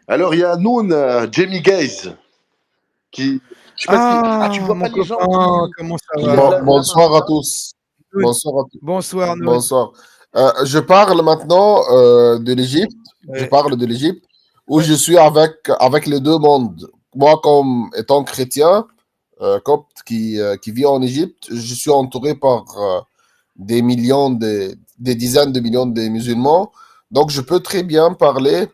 Alors, il y a Noun, Jamie Gaze, qui. Je sais pas si. Ah, tu Ah, vois mon pas les gens copain, comment ça qui lèvent va? la main, c'est Bonsoir à ça? tous. Noun. Bonsoir à tous. Bonsoir, Noun. Bonsoir. Je parle maintenant de l'Égypte. Je Ouais, parle de l'Égypte où ouais. je suis avec les deux mondes. Moi, comme étant chrétien, copte qui vit en Égypte, je suis entouré par des millions, des dizaines de millions de musulmans. Donc, je peux très bien parler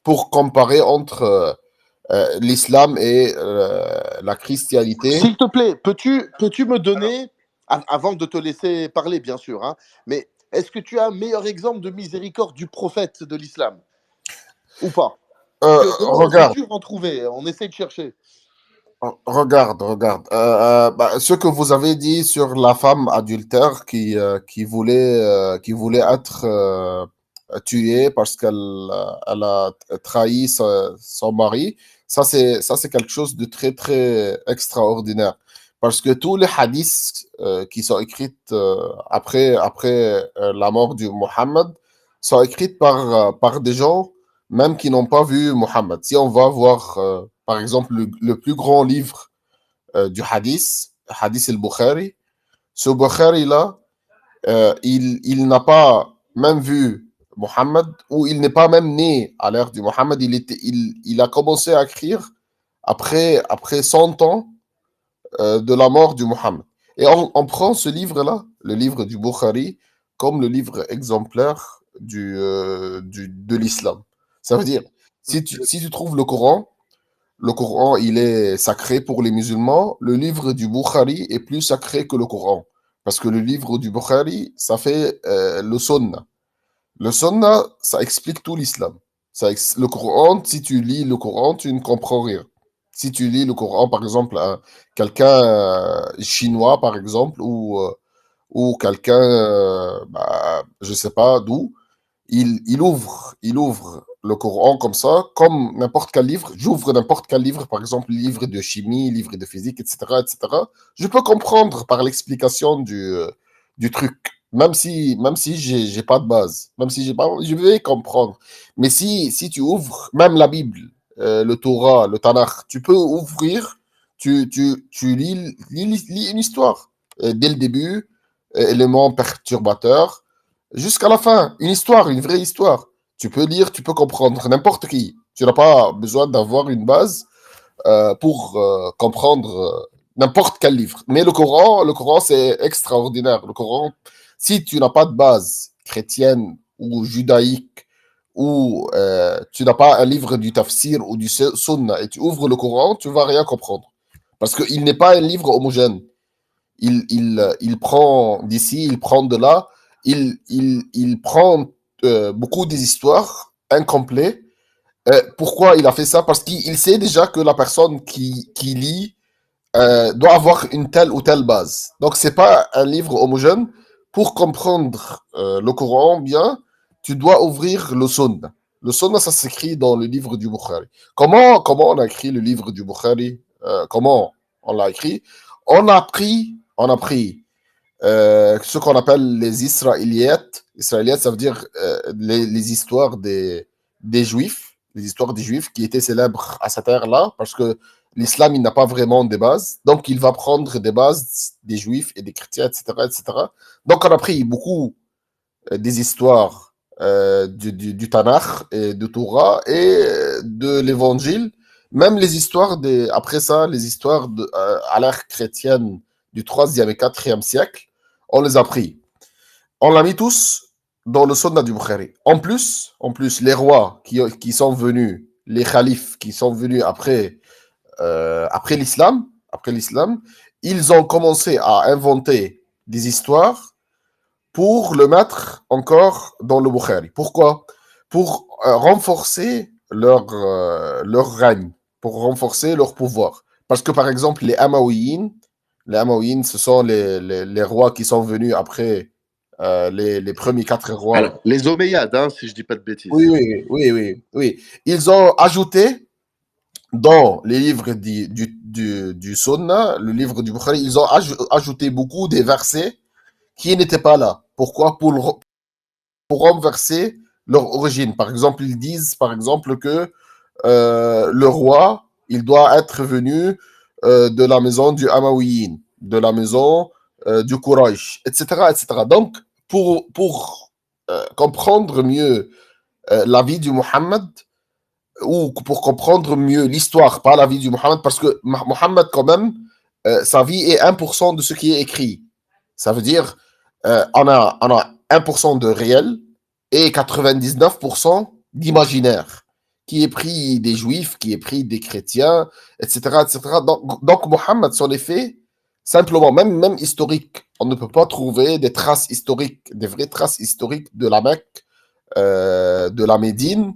pour comparer entre l'islam et la christianité. S'il te plaît, peux-tu me donner, avant de te laisser parler, bien sûr, hein, mais est-ce que tu as un meilleur exemple de miséricorde du prophète de l'islam ou pas? Parce que c'est Regarde. dur d'en trouver, on essaie de chercher. Regarde. Bah, ce que vous avez dit sur la femme adultère qui voulait être tuée parce elle a trahi son mari, ça c'est quelque chose de très très extraordinaire. Parce que tous les hadiths qui sont écrits après la mort du Mohammed sont écrits par des gens même qui n'ont pas vu Mohammed. Si on va voir par exemple le plus grand livre du hadith, hadith al-Bukhari. Ce Bukhari-là, il n'a pas même vu Mohammed, ou il n'est pas même né à l'ère du Mohammed. Il a commencé à écrire après 100 ans de la mort du Mohammed. Et on prend ce livre-là, le livre du Bukhari, comme le livre exemplaire de l'islam. Ça veut dire, si tu trouves le Coran, il est sacré pour les musulmans. Le livre du Bukhari est plus sacré que le Coran. Parce que le livre du Bukhari, ça fait le Sunna. Le Sunna, ça explique tout l'islam. Le Coran, si tu lis le Coran, tu ne comprends rien. Si tu lis le Coran, par exemple, à quelqu'un chinois, par exemple, ou quelqu'un, je sais pas d'où, il ouvre le Coran comme ça, comme n'importe quel livre. J'ouvre n'importe quel livre, par exemple, livre de chimie, livre de physique, etc., etc. Je peux comprendre par l'explication du truc, même si j'ai pas de base, même si j'ai pas, je vais comprendre. Mais si tu ouvres même la Bible, le Torah, le Tanakh, tu peux ouvrir, tu lis une histoire. Dès le début, élément perturbateur, jusqu'à la fin, une histoire, une vraie histoire. Tu peux lire, tu peux comprendre n'importe qui. Tu n'as pas besoin d'avoir une base pour comprendre n'importe quel livre. Mais le Coran, c'est extraordinaire. Le Coran, si tu n'as pas de base chrétienne ou judaïque, ou tu n'as pas un livre du tafsir ou du sunna et tu ouvres le Coran, tu vas rien comprendre. Parce qu'il n'est pas un livre homogène. Il prend d'ici, il prend de là, il prend beaucoup des histoires incomplètes. Pourquoi il a fait ça? Parce qu'il sait déjà que la personne qui lit doit avoir une telle ou telle base. Donc, c'est pas un livre homogène. Pour comprendre le Coran bien, tu dois ouvrir le Sunna. Le Sunna, ça s'écrit dans le livre du Bukhari. Comment on a écrit le livre du Bukhari? Comment on l'a écrit? On a pris ce qu'on appelle les Israélites. Israélites, ça veut dire les histoires des Juifs, les histoires des Juifs qui étaient célèbres à cette ère-là, parce que l'islam, il n'a pas vraiment de bases. Donc, il va prendre des bases des Juifs et des chrétiens, etc., etc. Donc, on a pris beaucoup des histoires du Tanakh et du Torah et de l'Évangile, même les histoires après ça, les histoires à l'ère chrétienne du 3e et 4e siècle, on les a pris. On l'a mis tous dans le Sunna du Bukhari. En plus les rois qui sont venus, les khalifes qui sont venus après l'islam, ils ont commencé à inventer des histoires pour le mettre encore dans le Bukhari. Pourquoi? Pour renforcer leur règne, pour renforcer leur pouvoir. Parce que par exemple, les Amaouïnes, ce sont les rois qui sont venus après les premiers 4 rois. Alors, les Omeyyades, hein, si je dis pas de bêtises. Oui. Ils ont ajouté dans les livres du Sunna, le livre du Bukhari, ils ont ajouté beaucoup des versets qui n'étaient pas là. Pourquoi? Pour renverser leur origine. Par exemple, ils disent, par exemple, que le roi, il doit être venu de la maison du Amawiyin, de la maison du Quraysh, etc., etc. Donc, pour comprendre mieux la vie du Muhammad, ou pour comprendre mieux l'histoire, pas la vie du Muhammad, parce que Muhammad, quand même, sa vie est 1% de ce qui est écrit. Ça veut dire, on a 1% de réel et 99% d'imaginaire, qui est pris des juifs, qui est pris des chrétiens, etc. etc. Donc Muhammad, son effet, simplement, même historique, on ne peut pas trouver des traces historiques, des vraies traces historiques de la Mecque, de la Médine,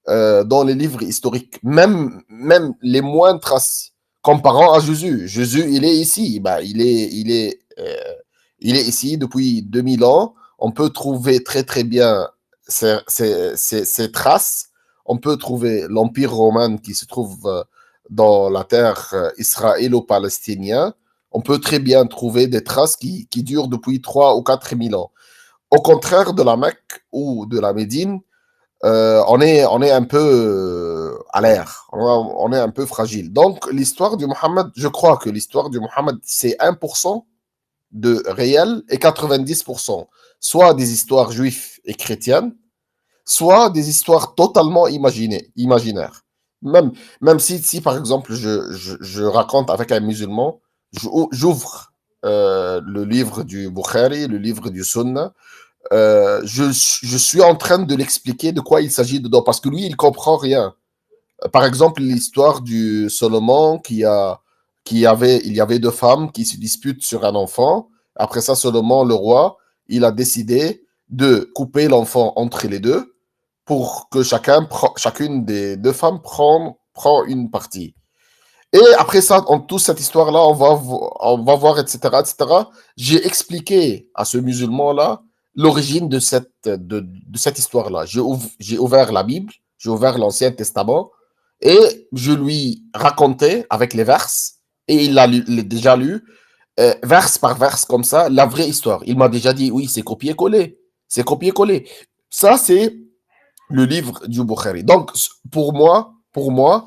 dans les livres historiques, même les moindres traces, comparant à Jésus. Jésus, il est ici, bah, il est ici depuis 2000 ans. On peut trouver très très bien ces traces. On peut trouver l'Empire romain qui se trouve dans la terre israélo-palestinienne. On peut très bien trouver des traces qui durent depuis 3 ou 4 000 ans. Au contraire de la Mecque ou de la Médine, on est un peu à l'air, on est un peu fragile. Donc, l'histoire du Mohammed, je crois que l'histoire du Mohammed, c'est 1% de réel et 90%, soit des histoires juives et chrétiennes, soit des histoires totalement imaginaires. Même, même si par exemple, je raconte avec un musulman, j'ouvre le livre du Bukhari, le livre du Sunna, je suis en train de l'expliquer de quoi il s'agit dedans, parce que lui, il comprend rien. Par exemple, l'histoire du Solomon il y avait deux femmes qui se disputent sur un enfant. Après ça, Solomon, le roi, il a décidé de couper l'enfant entre les deux pour que chacune des deux femmes prend une partie. Et après ça, en toute cette histoire-là, on va voir, etc., etc. J'ai expliqué à ce musulman-là l'origine de cette histoire-là. J'ai ouvert la Bible, j'ai ouvert l'Ancien Testament, et je lui racontais avec les verses, et il l'a déjà lu, verse par verse comme ça, la vraie histoire. Il m'a déjà dit, oui, c'est copié-collé. C'est copié-collé. Ça, c'est le livre du Bukhari. Donc, pour moi,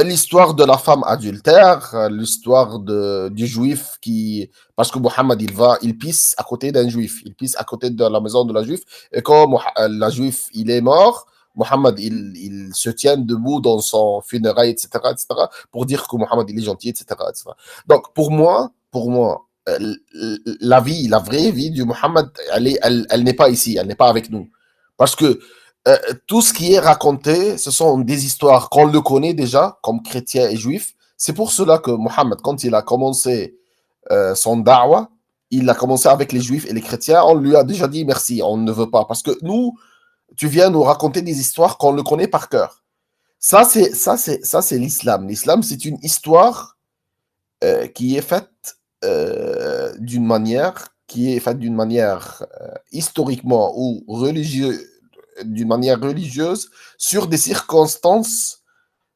l'histoire de la femme adultère, l'histoire du juif qui, parce que Mohammed, il pisse à côté d'un juif, il pisse à côté de la maison de la juif, et quand la juif, il est mort, Mohammed, il se tient debout dans son funérail, etc., etc., pour dire que Mohammed, il est gentil, etc., etc. Donc, pour moi, la vie, la vraie vie du Mohammed, elle n'est pas ici, elle n'est pas avec nous. Parce que euh, tout ce qui est raconté, ce sont des histoires qu'on le connaît déjà, comme chrétien et juif. C'est pour cela que Mohammed, quand il a commencé son da'wah, il a commencé avec les juifs et les chrétiens. On lui a déjà dit merci, on ne veut pas. Parce que nous, tu viens nous raconter des histoires qu'on le connaît par cœur. Ça, c'est l'islam. L'islam, c'est une histoire qui est faite d'une manière historiquement ou religieuse, d'une manière religieuse, sur des circonstances,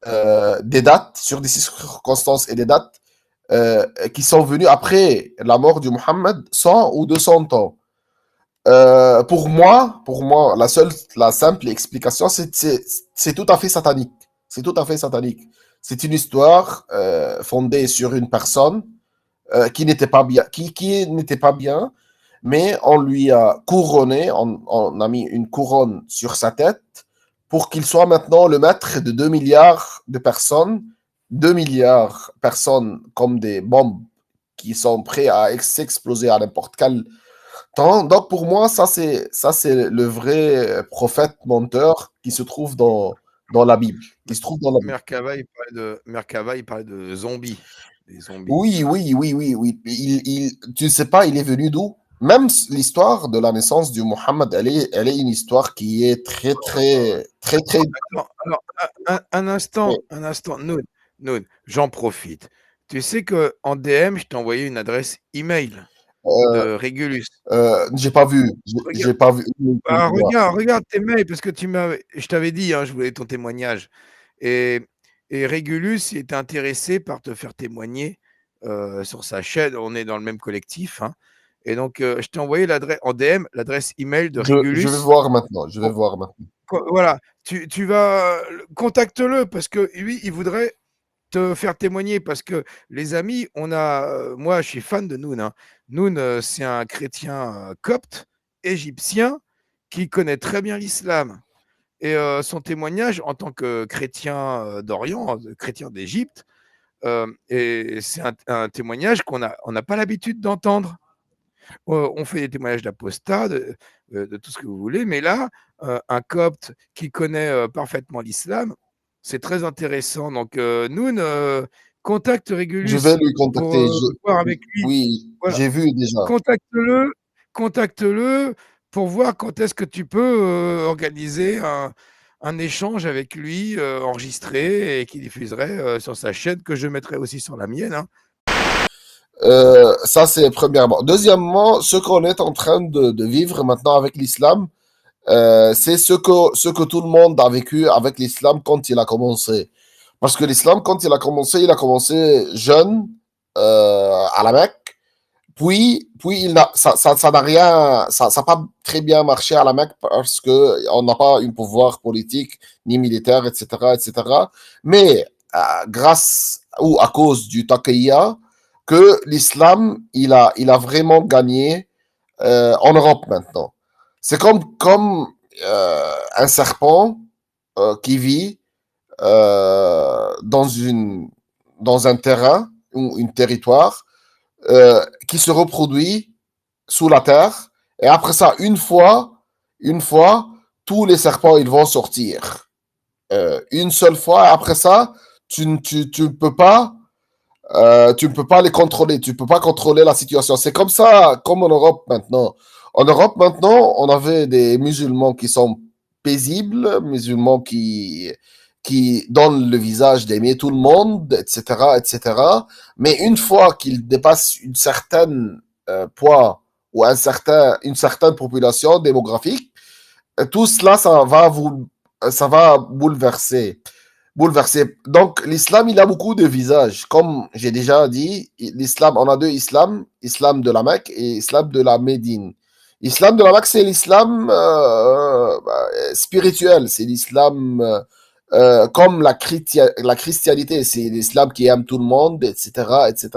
des dates, sur des circonstances et des dates qui sont venues après la mort du Mohammed 100 ou 200 ans. Pour moi, la simple explication, c'est tout à fait satanique. C'est tout à fait satanique. C'est une histoire fondée sur une personne qui n'était pas bien, qui n'était pas bien, mais on lui a couronné, on a mis une couronne sur sa tête pour qu'il soit maintenant le maître de 2 milliards de personnes, 2 milliards de personnes comme des bombes qui sont prêts à s'exploser à n'importe quel temps. Donc pour moi, ça c'est le vrai prophète menteur qui se trouve dans la Bible, qui se trouve dans la Bible. Merkava, il parlait de zombies. Des zombies. Oui. Tu ne sais pas, il est venu d'où? Même l'histoire de la naissance du Mohammed, elle est une histoire qui est très. Alors, un instant, Noun, j'en profite. Tu sais qu'en DM, je t'ai envoyé une adresse email de Régulus. J'ai pas vu. J'ai pas vu. Regarde tes mails, parce que je t'avais dit, hein, je voulais ton témoignage. Et Régulus, il était intéressé par te faire témoigner sur sa chaîne. On est dans le même collectif. Hein. Et donc, je t'ai envoyé en DM l'adresse email de Régulus. Je vais voir maintenant. Voilà, tu vas contacte-le parce que lui, il voudrait te faire témoigner parce que les amis, moi, je suis fan de Noun, hein. Noun, c'est un chrétien copte égyptien qui connaît très bien l'islam. Et son témoignage en tant que chrétien d'Orient, chrétien d'Égypte, et c'est un témoignage on n'a pas l'habitude d'entendre. On fait des témoignages d'apostats, de tout ce que vous voulez, mais là, un copte qui connaît parfaitement l'islam, c'est très intéressant. Donc, Noun, contacte Je vais Régulus lui pour contacter. voir avec lui. Oui, Voilà, j'ai vu déjà. contacte-le, contacte-le pour voir quand est-ce que tu peux organiser un échange avec lui enregistré et qui diffuserait sur sa chaîne, que je mettrai aussi sur la mienne, hein. Ça, c'est premièrement. Deuxièmement, ce qu'on est en train de vivre maintenant avec l'islam, c'est ce que tout le monde a vécu avec l'islam quand il a commencé. Parce que l'islam, quand il a commencé jeune à la Mecque. Puis ça n'a rien, ça n'a pas très bien marché à la Mecque parce que on n'a pas un pouvoir politique ni militaire, etc., etc. Mais grâce ou à cause du taqiyya, que l'islam il a vraiment gagné en Europe maintenant. C'est comme un serpent qui vit dans un terrain ou un territoire qui se reproduit sous la terre. Et après ça, une fois, tous les serpents, ils vont sortir. Une seule fois. Et après ça, tu ne peux pas, tu ne peux pas les contrôler. Tu ne peux pas contrôler la situation. C'est comme ça, comme en Europe maintenant. En Europe maintenant, on avait des musulmans qui sont paisibles, musulmans qui donnent le visage d'aimer tout le monde, etc., etc. Mais une fois qu'ils dépassent une certaine poids ou une certaine population démographique, tout cela, ça va bouleverser. Donc, l'islam, il a beaucoup de visages. Comme j'ai déjà dit, l'islam, on a deux islams, islam de la Mecque et islam de la Médine. L'islam de la Mecque, c'est l'islam spirituel, c'est l'islam comme la christianité, c'est l'islam qui aime tout le monde, etc., etc.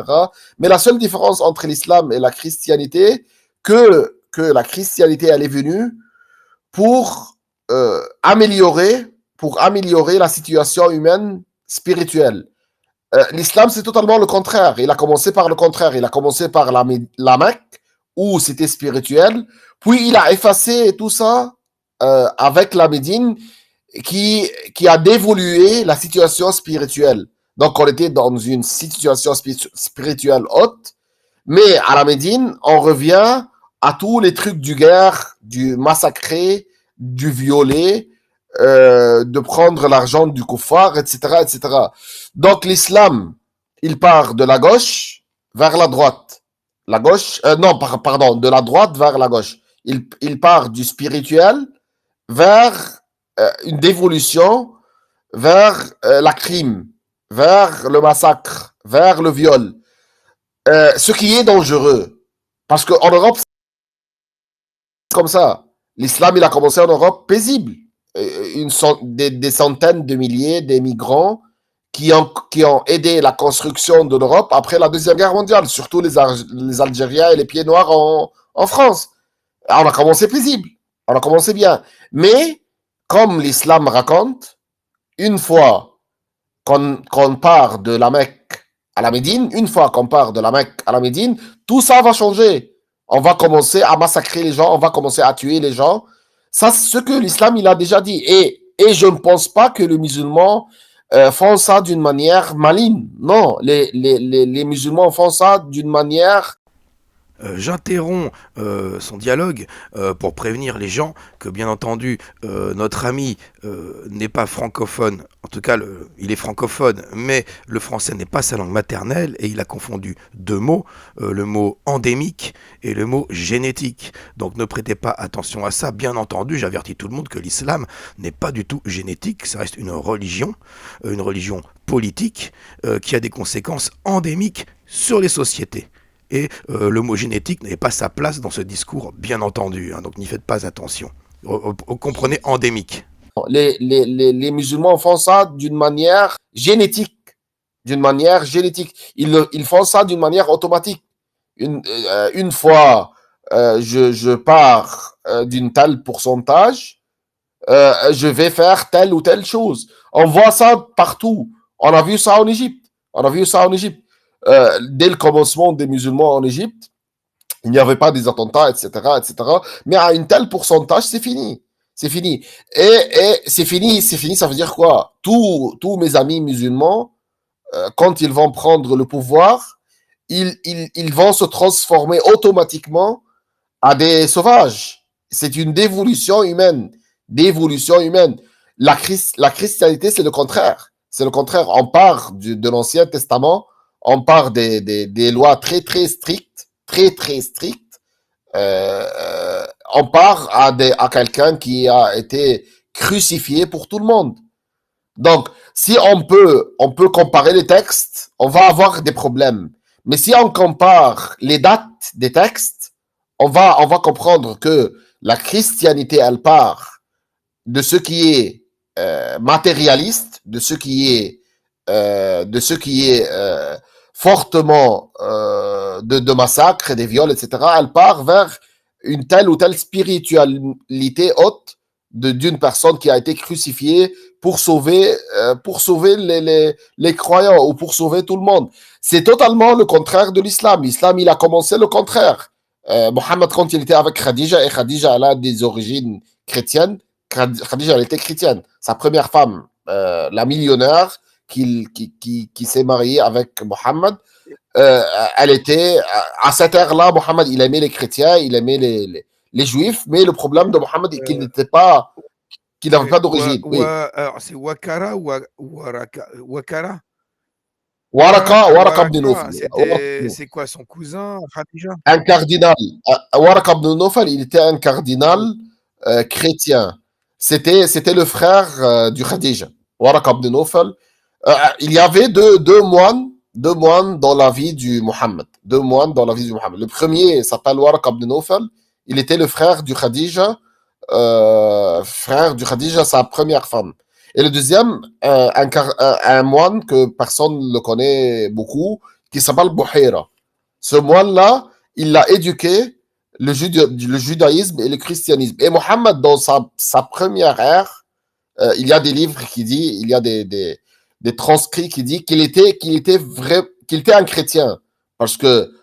Mais la seule différence entre l'islam et la christianité, que la christianité, elle est venue pour améliorer, la situation humaine spirituelle. L'islam, c'est totalement le contraire. Il a commencé par le contraire. Il a commencé par la Mecque, où c'était spirituel. Puis il a effacé tout ça avec la Médine, qui a dévolué la situation spirituelle. Donc, on était dans une situation spirituelle haute, mais à la Médine, on revient à tous les trucs du guerre, du massacrer, du violer, de prendre l'argent du kuffar, etc., etc. Donc, l'islam, il part de la gauche vers la droite. La gauche, non, pardon, de la droite vers la gauche. Il part du spirituel vers une dévolution vers la crime, vers le massacre, vers le viol. Ce qui est dangereux. Parce qu'en Europe, c'est comme ça. L'islam, il a commencé en Europe paisible. Des centaines de milliers d'immigrants qui ont aidé la construction de l'Europe après la Deuxième Guerre mondiale, surtout les Algériens et les Pieds Noirs en France. On a commencé paisible. On a commencé bien. Mais, comme l'islam raconte, une fois qu'on part de la Mecque à la Médine, tout ça va changer. On va commencer à massacrer les gens, on va commencer à tuer les gens. Ça, c'est ce que l'islam, il a déjà dit. Et je ne pense pas que les musulmans font ça d'une manière maligne. Non, les musulmans font ça d'une manière... J'interromps son dialogue pour prévenir les gens que, bien entendu, notre ami n'est pas francophone. En tout cas, il est francophone, mais le français n'est pas sa langue maternelle et il a confondu deux mots, le mot endémique et le mot génétique. Donc ne prêtez pas attention à ça. Bien entendu, j'avertis tout le monde que l'islam n'est pas du tout génétique. Ça reste une religion politique qui a des conséquences endémiques sur les sociétés. Et le mot génétique n'avait pas sa place dans ce discours, bien entendu. Hein, donc n'y faites pas attention. Comprenez endémique. Les musulmans font ça d'une manière génétique. Ils font ça d'une manière automatique. Une fois, je pars d'une telle pourcentage, je vais faire telle ou telle chose. On voit ça partout. On a vu ça en Égypte. Dès le commencement des musulmans en Égypte, il n'y avait pas des attentats, etc., etc. Mais à une telle pourcentage, c'est fini. C'est fini. Et c'est fini, ça veut dire quoi? Tous mes amis musulmans, quand ils vont prendre le pouvoir, ils vont se transformer automatiquement à des sauvages. C'est une dévolution humaine. La christianité, c'est le contraire. On part de l'Ancien Testament, on part des lois très, très strictes, on part à quelqu'un qui a été crucifié pour tout le monde. Donc, si on peut comparer les textes, on va avoir des problèmes. Mais si on compare les dates des textes, on va comprendre que la christianité, elle part de ce qui est matérialiste, de ce qui est fortement de massacres, des viols, etc. Elle part vers une telle ou telle spiritualité haute d'une personne qui a été crucifiée pour sauver les croyants ou pour sauver tout le monde. C'est totalement le contraire de l'islam. L'islam, il a commencé le contraire. Mohammed, quand il était avec Khadija, et Khadija, elle a des origines chrétiennes, Khadija, elle était chrétienne. Sa première femme, la millionnaire qui s'est mariée avec Mohammed, elle était, à cette ère-là, Mohammed, il aimait les chrétiens, il aimait les juifs, mais le problème de Mohammed est qu'il n'avait pas d'origine. Alors, c'est Wakara ou Wakara? Waraka ibn Nawfal. C'est quoi, son cousin, Khadija? Un cardinal. Waraka ibn Nawfal, il était un cardinal chrétien. C'était le frère du Khadija. Waraka ibn Nawfal. Il y avait deux moines dans la vie du Mohammed. Le premier s'appelle Waraka ibn Nawfal. Il était le frère du Khadija, sa première femme. Et le deuxième, un moine que personne ne le connaît beaucoup, qui s'appelle Buhayra. Ce moine-là, il l'a éduqué le judaïsme et le christianisme. Et Mohammed, dans sa première ère, il y a des livres qui disent, il y a des transcrits qui disent qu'il était un chrétien. Parce que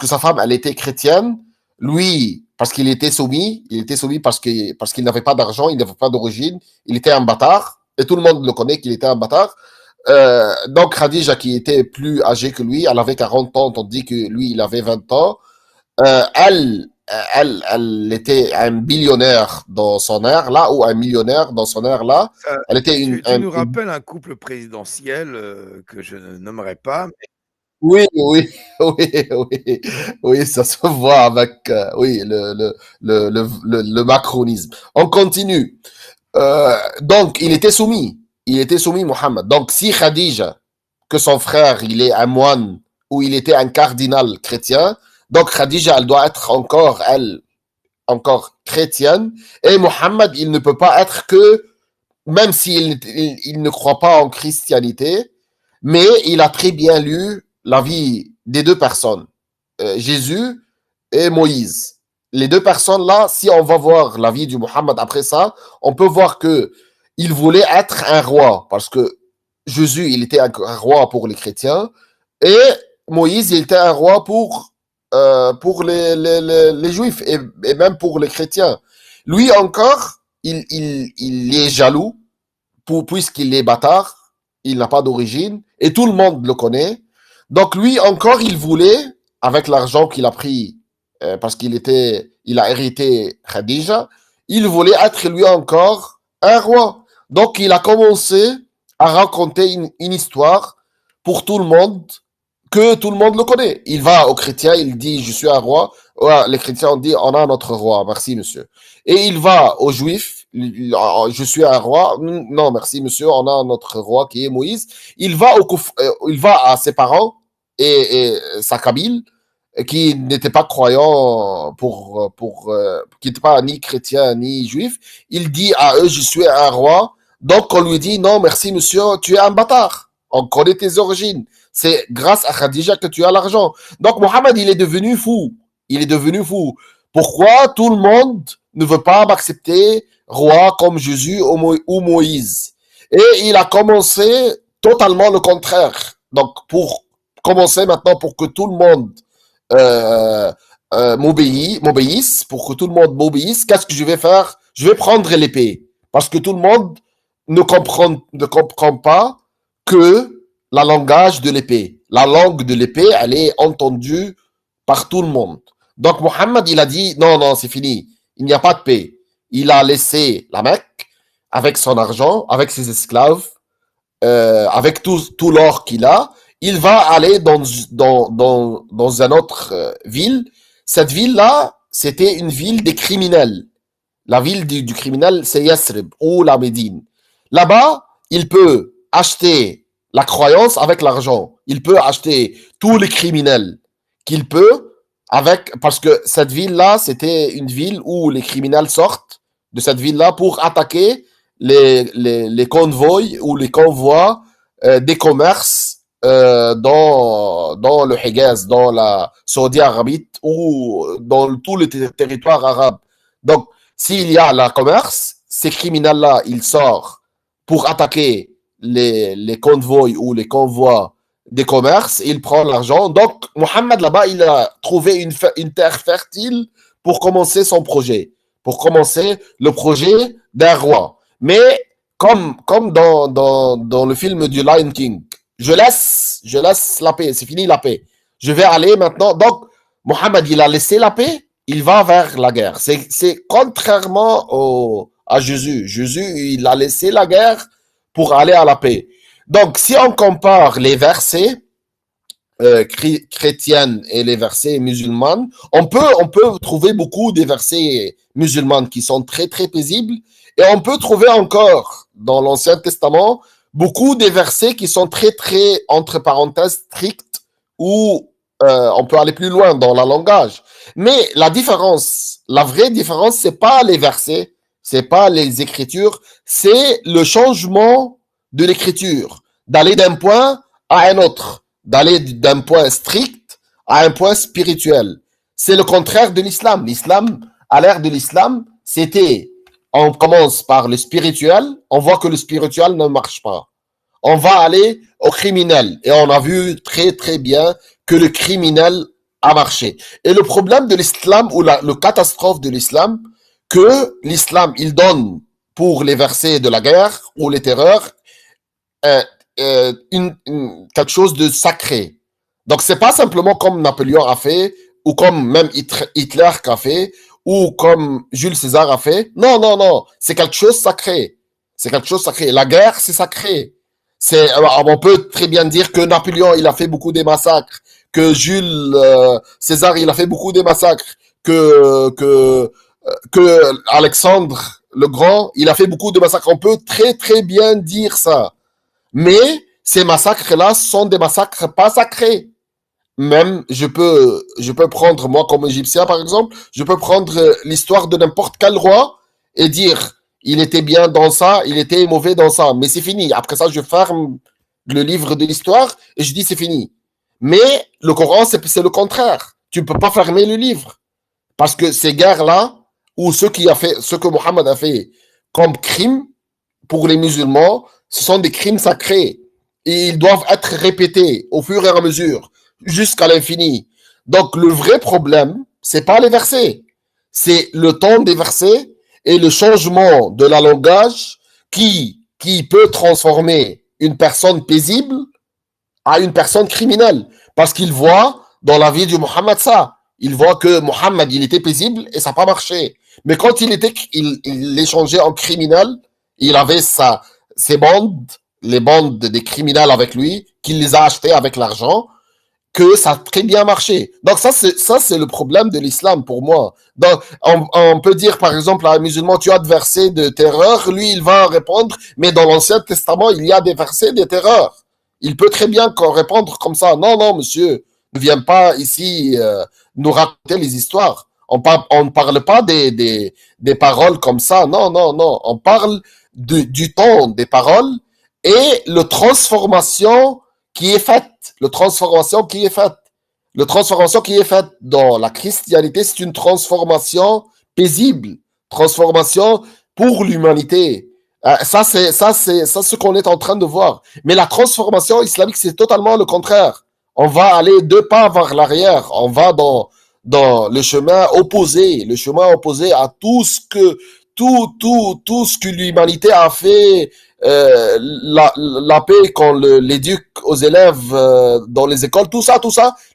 sa femme, elle était chrétienne. Lui, parce qu'il était soumis parce qu'il n'avait pas d'argent, il n'avait pas d'origine, il était un bâtard. Et tout le monde le connaît qu'il était un bâtard. Donc Khadija, qui était plus âgée que lui, elle avait 40 ans, tandis que lui, il avait 20 ans. Elle était un billionnaire dans son ère là, ou un millionnaire dans son ère là. Elle était tu nous rappelles un couple présidentiel que je ne nommerai pas. Oui, ça se voit avec le macronisme. On continue. Donc, il était soumis, Mohammed. Donc, si Khadija, que son frère, il est un moine ou il était un cardinal chrétien, donc Khadija, elle doit être encore chrétienne. Et Mohammed, il ne peut pas être que, même s'il il ne croit pas en christianité, mais il a très bien lu la vie des deux personnes, Jésus et Moïse. Les deux personnes-là, si on va voir la vie du Mohammed après ça, on peut voir que il voulait être un roi, parce que Jésus, il était un roi pour les chrétiens, et Moïse, il était un roi pour les juifs, et même pour les chrétiens. Lui encore, il est jaloux, puisqu'il est bâtard, il n'a pas d'origine, et tout le monde le connaît. Donc lui encore, il voulait, avec l'argent qu'il a pris, parce il a hérité Khadija, il voulait être lui encore un roi. Donc il a commencé à raconter une histoire pour tout le monde, que tout le monde le connaît. Il va aux chrétiens, il dit, je suis un roi. Ouais, les chrétiens ont dit, on a notre roi, merci monsieur. Et il va aux juifs, je suis un roi. Non, merci monsieur, on a notre roi qui est Moïse. Il va à ses parents et sa Kabyle, qui n'était pas croyant qui n'était pas ni chrétien ni juif, il dit à eux, je suis un roi. Donc on lui dit, non, merci monsieur, tu es un bâtard. On connaît tes origines. C'est grâce à Khadija que tu as l'argent. Donc Mohammed, il est devenu fou. Il est devenu fou. Pourquoi tout le monde ne veut pas m'accepter roi comme Jésus ou Moïse? Et il a commencé totalement le contraire. Donc pour commencer maintenant, pour que tout le monde m'obéisse, pour que tout le monde m'obéisse, qu'est-ce que je vais faire? Je vais prendre l'épée. Parce que tout le monde ne comprend pas que la langage de l'épée. La langue de l'épée, elle est entendue par tout le monde. Donc Mohammed, il a dit, non, non, c'est fini. Il n'y a pas de paix. Il a laissé la Mecque avec son argent, avec ses esclaves, avec tout l'or qu'il a. Il va aller dans une autre ville. Cette ville-là, c'était une ville des criminels. La ville du criminel, c'est Yasrib ou la Médine. Là-bas, il peut acheter la croyance avec l'argent. Il peut acheter tous les criminels qu'il peut parce que cette ville-là, c'était une ville où les criminels sortent de cette ville-là pour attaquer les convois ou les convois des commerces dans le Hijaz, dans la Saudi Arabie ou dans tout le territoire arabe. Donc, s'il y a le commerce, ces criminels-là, ils sortent pour attaquer les convois ou les convois des commerces, il prend l'argent. Donc, Mohammed, là-bas, il a trouvé une terre fertile pour commencer son projet, pour commencer le projet d'un roi. Mais, comme dans le film du Lion King, je laisse la paix, c'est fini la paix. Je vais aller maintenant. Donc, Mohammed, il a laissé la paix, il va vers la guerre. C'est contrairement à Jésus. Jésus, il a laissé la guerre pour aller à la paix. Donc, si on compare les versets chrétiennes et les versets musulmans, on peut trouver beaucoup des versets musulmans qui sont très, très paisibles. Et on peut trouver encore, dans l'Ancien Testament, beaucoup des versets qui sont très, très, entre parenthèses, stricts, où on peut aller plus loin dans le langage. Mais la vraie différence, c'est pas les versets, c'est pas les écritures, c'est le changement de l'écriture, d'aller d'un point à un autre, d'aller d'un point strict à un point spirituel. C'est le contraire de l'islam. L'islam, à l'ère de l'islam, on commence par le spirituel, on voit que le spirituel ne marche pas. On va aller au criminel. Et on a vu très très bien que le criminel a marché. Et le problème de l'islam, ou le catastrophe de l'islam, que l'islam, il donne pour les versets de la guerre ou les terreurs, quelque chose de sacré. Donc, c'est pas simplement comme Napoléon a fait, ou comme même Hitler a fait, ou comme Jules César a fait. Non, non, non. C'est quelque chose de sacré. C'est quelque chose de sacré. La guerre, c'est sacré. On peut très bien dire que Napoléon, il a fait beaucoup de massacres, que Jules César, il a fait beaucoup de massacres, que Alexandre le Grand, il a fait beaucoup de massacres. On peut très, très bien dire ça. Mais ces massacres-là sont des massacres pas sacrés. Même, je peux prendre, moi, comme Égyptien, par exemple, je peux prendre l'histoire de n'importe quel roi et dire, il était bien dans ça, il était mauvais dans ça, mais c'est fini. Après ça, je ferme le livre de l'histoire et je dis, c'est fini. Mais le Coran, c'est le contraire. Tu ne peux pas fermer le livre. Parce que ces guerres-là, ou ce que Mohammed a fait comme crime pour les musulmans, ce sont des crimes sacrés. Et ils doivent être répétés au fur et à mesure, jusqu'à l'infini. Donc, le vrai problème, c'est pas les versets. C'est le ton des versets et le changement de la langage qui peut transformer une personne paisible à une personne criminelle. Parce qu'il voit dans la vie du Mohammed ça. Il voit que Mohammed, il était paisible et ça n'a pas marché. Mais quand il échangeait en criminel, il avait ses bandes, les bandes des criminels avec lui, qu'il les a achetées avec l'argent, que ça a très bien marché. Donc ça c'est le problème de l'islam pour moi. Donc on peut dire par exemple à un musulman, tu as des versets de terreur, lui il va répondre, mais dans l'Ancien Testament il y a des versets de terreur. Il peut très bien répondre comme ça. Non, non, monsieur, ne viens pas ici nous raconter les histoires. On ne parle pas des paroles comme ça. Non, non, non. On parle du ton des paroles et la transformation qui est faite. La transformation qui est faite. La transformation qui est faite dans la christianité, c'est une transformation paisible. Transformation pour l'humanité. Ça, c'est ce qu'on est en train de voir. Mais la transformation islamique, c'est totalement le contraire. On va aller 2 pas vers l'arrière. On va dans le chemin opposé à tout ce que l'humanité a fait, la paix qu'on l'éduque aux élèves dans les écoles, tout ça,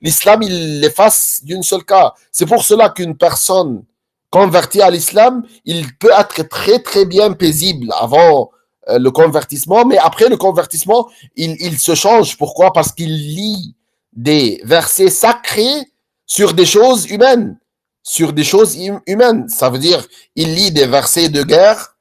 l'islam, il l'efface d'une seule cas. C'est pour cela qu'une personne convertie à l'islam, il peut être très très bien paisible avant le convertissement, mais après le convertissement, il se change. Pourquoi? Parce qu'il lit des versets sacrés sur des choses humaines. Ça veut dire, il lit des versets de guerre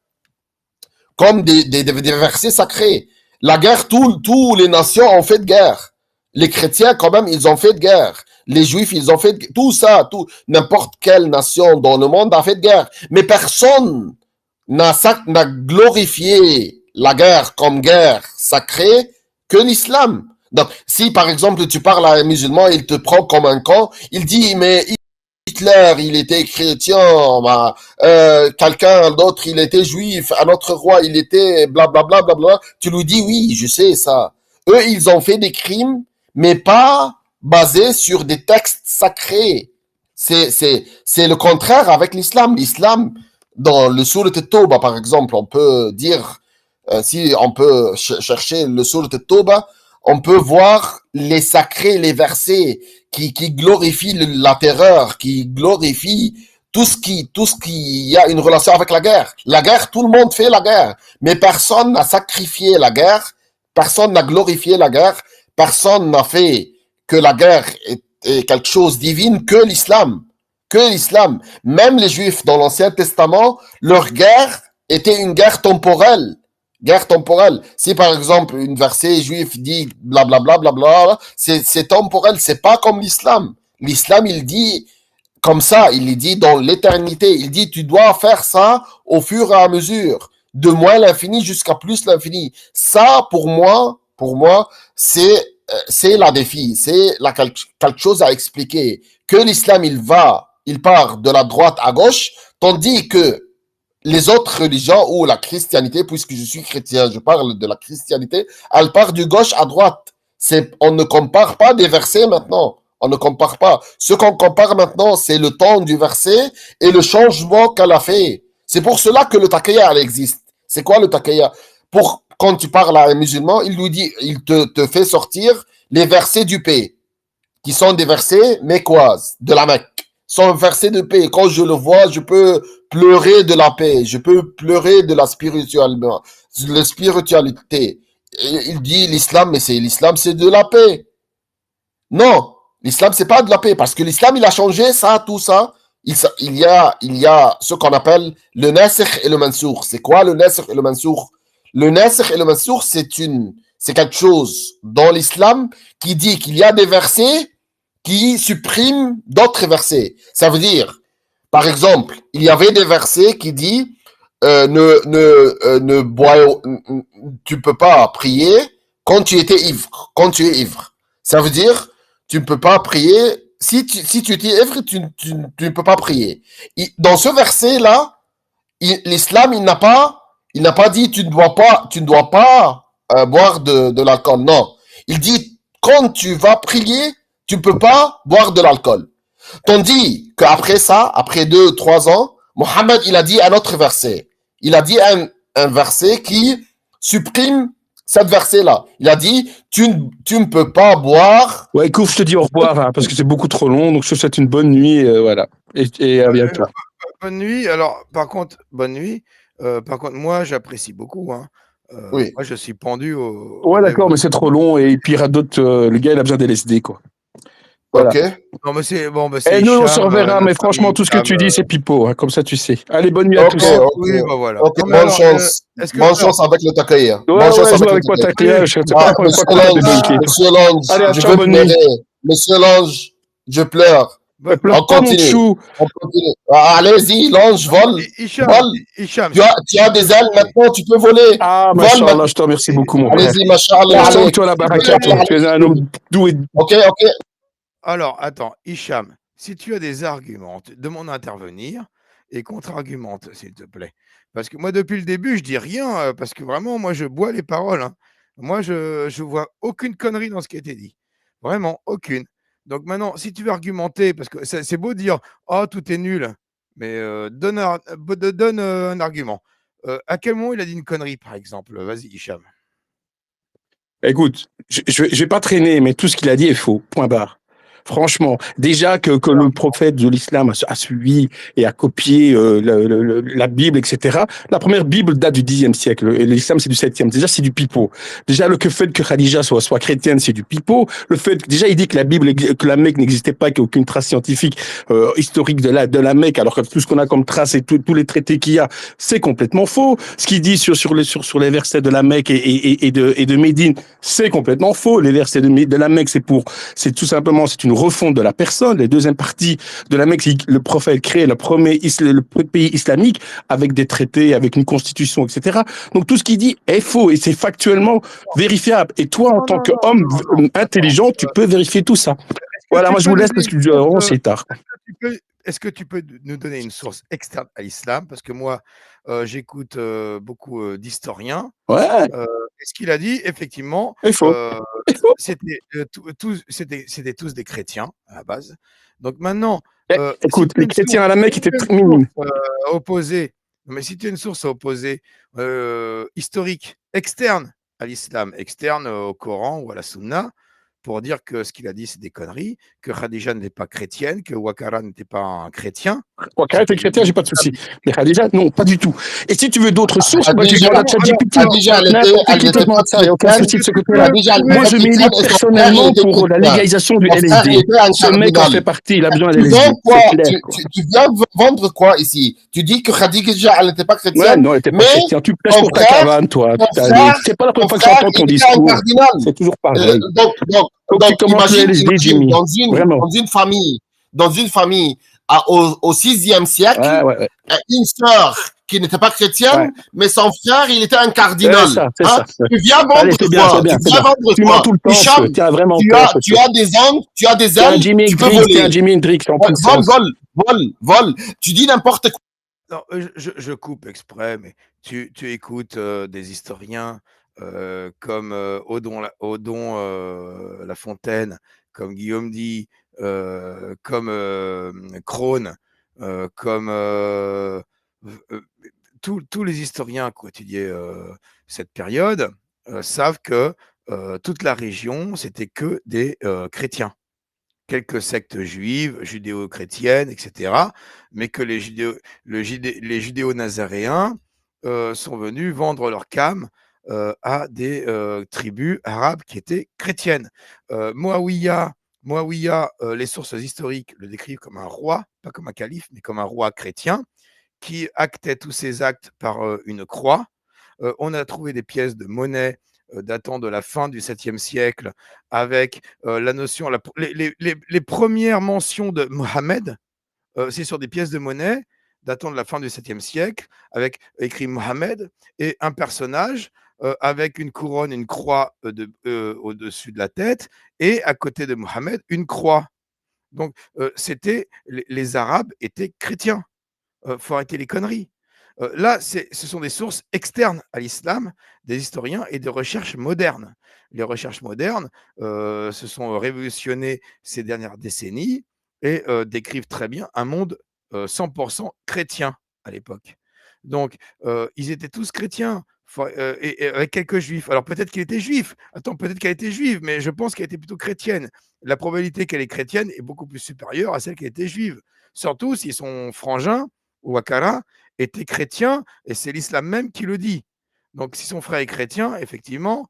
comme des versets sacrés. La guerre, tous les nations ont fait de guerre. Les chrétiens, quand même, ils ont fait de guerre. Les juifs, ils ont fait de... tout ça, n'importe quelle nation dans le monde a fait de guerre. Mais personne n'a glorifié la guerre comme guerre sacrée que l'islam. Donc, si par exemple tu parles à un musulman, il te prend comme un con, il dit mais Hitler, il était chrétien, quelqu'un d'autre, il était juif, un autre roi, il était blablabla, blablabla. Tu lui dis oui, je sais ça. Eux, ils ont fait des crimes, mais pas basés sur des textes sacrés. C'est le contraire avec l'islam. L'islam, dans le Surat al-Tawbah, par exemple, on peut dire, si on peut chercher le Surat al-Tawbah, on peut voir les sacrés, les versets qui glorifient la terreur, qui glorifient tout ce qui a une relation avec la guerre. La guerre, tout le monde fait la guerre, mais personne n'a sacrifié la guerre, personne n'a glorifié la guerre, personne n'a fait que la guerre est quelque chose de divin que l'islam. Que l'islam. Même les Juifs dans l'Ancien Testament, leur guerre était une guerre temporelle. Guerre temporelle. Si par exemple une verset juif dit blablabla, blablabla, c'est temporel, c'est pas comme l'islam. L'islam, il dit comme ça, il dit dans l'éternité, il dit tu dois faire ça au fur et à mesure, de moins l'infini jusqu'à plus l'infini. Ça, pour moi, c'est la défi, c'est quelque chose à expliquer. Que l'islam, il part de la droite à gauche, tandis que les autres religions ou la christianité, puisque je suis chrétien, je parle de la christianité, elle part du gauche à droite. On ne compare pas des versets maintenant. On ne compare pas. Ce qu'on compare maintenant, c'est le temps du verset et le changement qu'elle a fait. C'est pour cela que le taqiyya, elle existe. C'est quoi le taqiyya? Quand tu parles à un musulman, il te fait sortir les versets du paix, qui sont des versets mécoises, de la Mecque. Sont versets de paix. Quand je le vois, je peux pleurer de la paix. Je peux pleurer de la spiritualité. Il dit l'islam, mais l'islam, c'est de la paix. Non, l'islam, c'est pas de la paix, parce que l'islam, il a changé ça, tout ça. Il y a ce qu'on appelle le nasikh et le mansour. C'est quoi le nasikh et le mansour? Le nasikh et le mansour, c'est quelque chose dans l'islam qui dit qu'il y a des versets qui supprime d'autres versets. Ça veut dire, par exemple, il y avait des versets qui disent tu peux pas prier quand tu es ivre. Ça veut dire, tu ne peux pas prier si tu es ivre, tu ne peux pas prier. Dans ce verset-là, l'islam, il n'a pas dit tu ne dois pas boire de l'alcool. Non. Il dit, quand tu vas prier, tu ne peux pas boire de l'alcool. Tandis qu'après ça, après 2-3 ans, Mohammed, il a dit un autre verset. Il a dit un verset qui supprime cette verset-là. Il a dit, tu ne peux pas boire... Ouais, écoute, je te dis au revoir, hein, parce que c'est beaucoup trop long, donc je te souhaite une bonne nuit, voilà. Et à bientôt. Bonne nuit. Alors, par contre, bonne nuit. Par contre, moi, j'apprécie beaucoup, hein. Oui. Moi, je suis pendu au... Ouais, d'accord, mais c'est trop long, et puis il y a d'autres... le gars, il a besoin d'LSD, quoi. Voilà. Ok. Non, mais c'est bon. Et nous, on se reverra, mais franchement, tout ce que tu dis, c'est pipeau, hein, comme ça, tu sais. Allez, bonne nuit à tous. Oui, bah voilà. Ok, bonne chance. Bonne chance avec le taqiyya. Bonne chance avec toi, taqiyya. Je sais pas la première fois qu'on t'a débunké. Monsieur Lange, allez, je veux bonne nuit. Monsieur l'ange, je pleure. Bah, Pleure pas, mon chou. On continue. Allez-y, l'ange, vole. Hicham, tu as des ailes maintenant, tu peux voler. Ah, machallah, je te remercie beaucoup, mon frère. Allez-y, machallah. Toi, la baraka, tu es un homme doué. Ok. Alors, attends, Hicham, si tu as des arguments, demande à intervenir et contre-argumente, s'il te plaît. Parce que moi, depuis le début, je dis rien, parce que vraiment, moi, je bois les paroles. Hein. Moi, je vois aucune connerie dans ce qui a été dit. Vraiment, aucune. Donc maintenant, si tu veux argumenter, parce que c'est beau de dire « Oh, tout est nul », mais donne un argument. À quel moment il a dit une connerie, par exemple? Vas-y, Hicham. Écoute, je vais pas traîner, mais tout ce qu'il a dit est faux. Point barre. Franchement, déjà que le prophète de l'islam a suivi et a copié la Bible, etc. La première Bible date du Xe siècle. Et l'islam, c'est du 7e. Déjà, c'est du pipeau. Déjà, le fait que Khadija soit chrétienne, c'est du pipeau. Le fait que, déjà, il dit que la Mecque n'existait pas, qu'il n'y a aucune trace scientifique historique de la Mecque, alors que tout ce qu'on a comme trace et tous les traités qu'il y a, c'est complètement faux. Ce qu'il dit sur les versets de la Mecque et de Médine, c'est complètement faux. Les versets de la Mecque, c'est tout simplement, c'est une refonte de la personne. Les deuxième partie de la Mecque, le prophète crée le premier pays islamique avec des traités, avec une constitution, etc. Donc tout ce qu'il dit est faux et c'est factuellement vérifiable. Et toi, en tant qu'homme intelligent, tu peux vérifier tout ça. Voilà, moi je vous laisse parce que c'est tard. Est-ce que tu peux nous donner une source externe à l'islam? Parce que moi, j'écoute beaucoup d'historiens. Ouais. Et ce qu'il a dit, effectivement, c'était tous des chrétiens à la base. Donc maintenant, écoute, les chrétiens à la Mecque étaient très minimes. Mais si tu as une source opposée historique, externe à l'islam, externe au Coran ou à la Sunna, pour dire que ce qu'il a dit, c'est des conneries, que Khadija n'était pas chrétienne, que Ouattara n'était pas un chrétien. Ouattara était chrétien, j'ai pas de souci. Mais Khadija, non, pas du tout. Et si tu veux d'autres sources, tu demandes à ChatGPT. Khadija, elle était pas ça, il n'y a aucun souci de ce côté-là. Moi, je milite personnellement pour la légalisation du LSD. Ce mec en fait partie, il a besoin de LSD. Tu viens vendre quoi ici? Tu dis que Khadija, elle n'était pas chrétienne. Ouais, non, elle n'était pas chrétienne. Tu prêches pour ta cabane, toi. C'est pas la première fois que j'entends ton discours. C'est toujours pareil. Donc imagine dans une famille au 6e siècle, une sœur qui n'était pas chrétienne, mais son frère, il était un cardinal. Tu viens vendre quoi? Hicham, tu as des ailes, tu peux voler. Vole. Tu dis n'importe quoi. Non, je coupe exprès, mais tu écoutes des historiens comme Odon La Fontaine, comme Guillaume Di, comme Crone, comme tous les historiens qui ont étudié cette période savent que toute la région, c'était que des chrétiens. Quelques sectes juives, judéo-chrétiennes, etc., mais que les judéo-nazaréens sont venus vendre leur cam à des tribus arabes qui étaient chrétiennes. Moawiya, les sources historiques le décrivent comme un roi, pas comme un calife, mais comme un roi chrétien, qui actait tous ses actes par une croix. On a trouvé des pièces de monnaie datant de la fin du 7e siècle, avec la notion, les premières mentions de Mohammed, c'est sur des pièces de monnaie datant de la fin du 7e siècle, avec écrit Mohammed et un personnage avec une couronne, une croix au-dessus de la tête, et à côté de Mohammed, une croix. Donc, les Arabes étaient chrétiens. Faut arrêter les conneries. Là, ce sont des sources externes à l'islam, des historiens et des recherches modernes. Les recherches modernes se sont révolutionnées ces dernières décennies et décrivent très bien un monde 100% chrétien à l'époque. Donc, ils étaient tous chrétiens, et avec quelques juifs. Alors, peut-être qu'il était juif. Attends, peut-être qu'elle était juive, mais je pense qu'elle était plutôt chrétienne. La probabilité qu'elle est chrétienne est beaucoup plus supérieure à celle qu'elle était juive. Surtout si son frangin, Ouattara, était chrétien, et c'est l'islam même qui le dit. Donc, si son frère est chrétien, effectivement,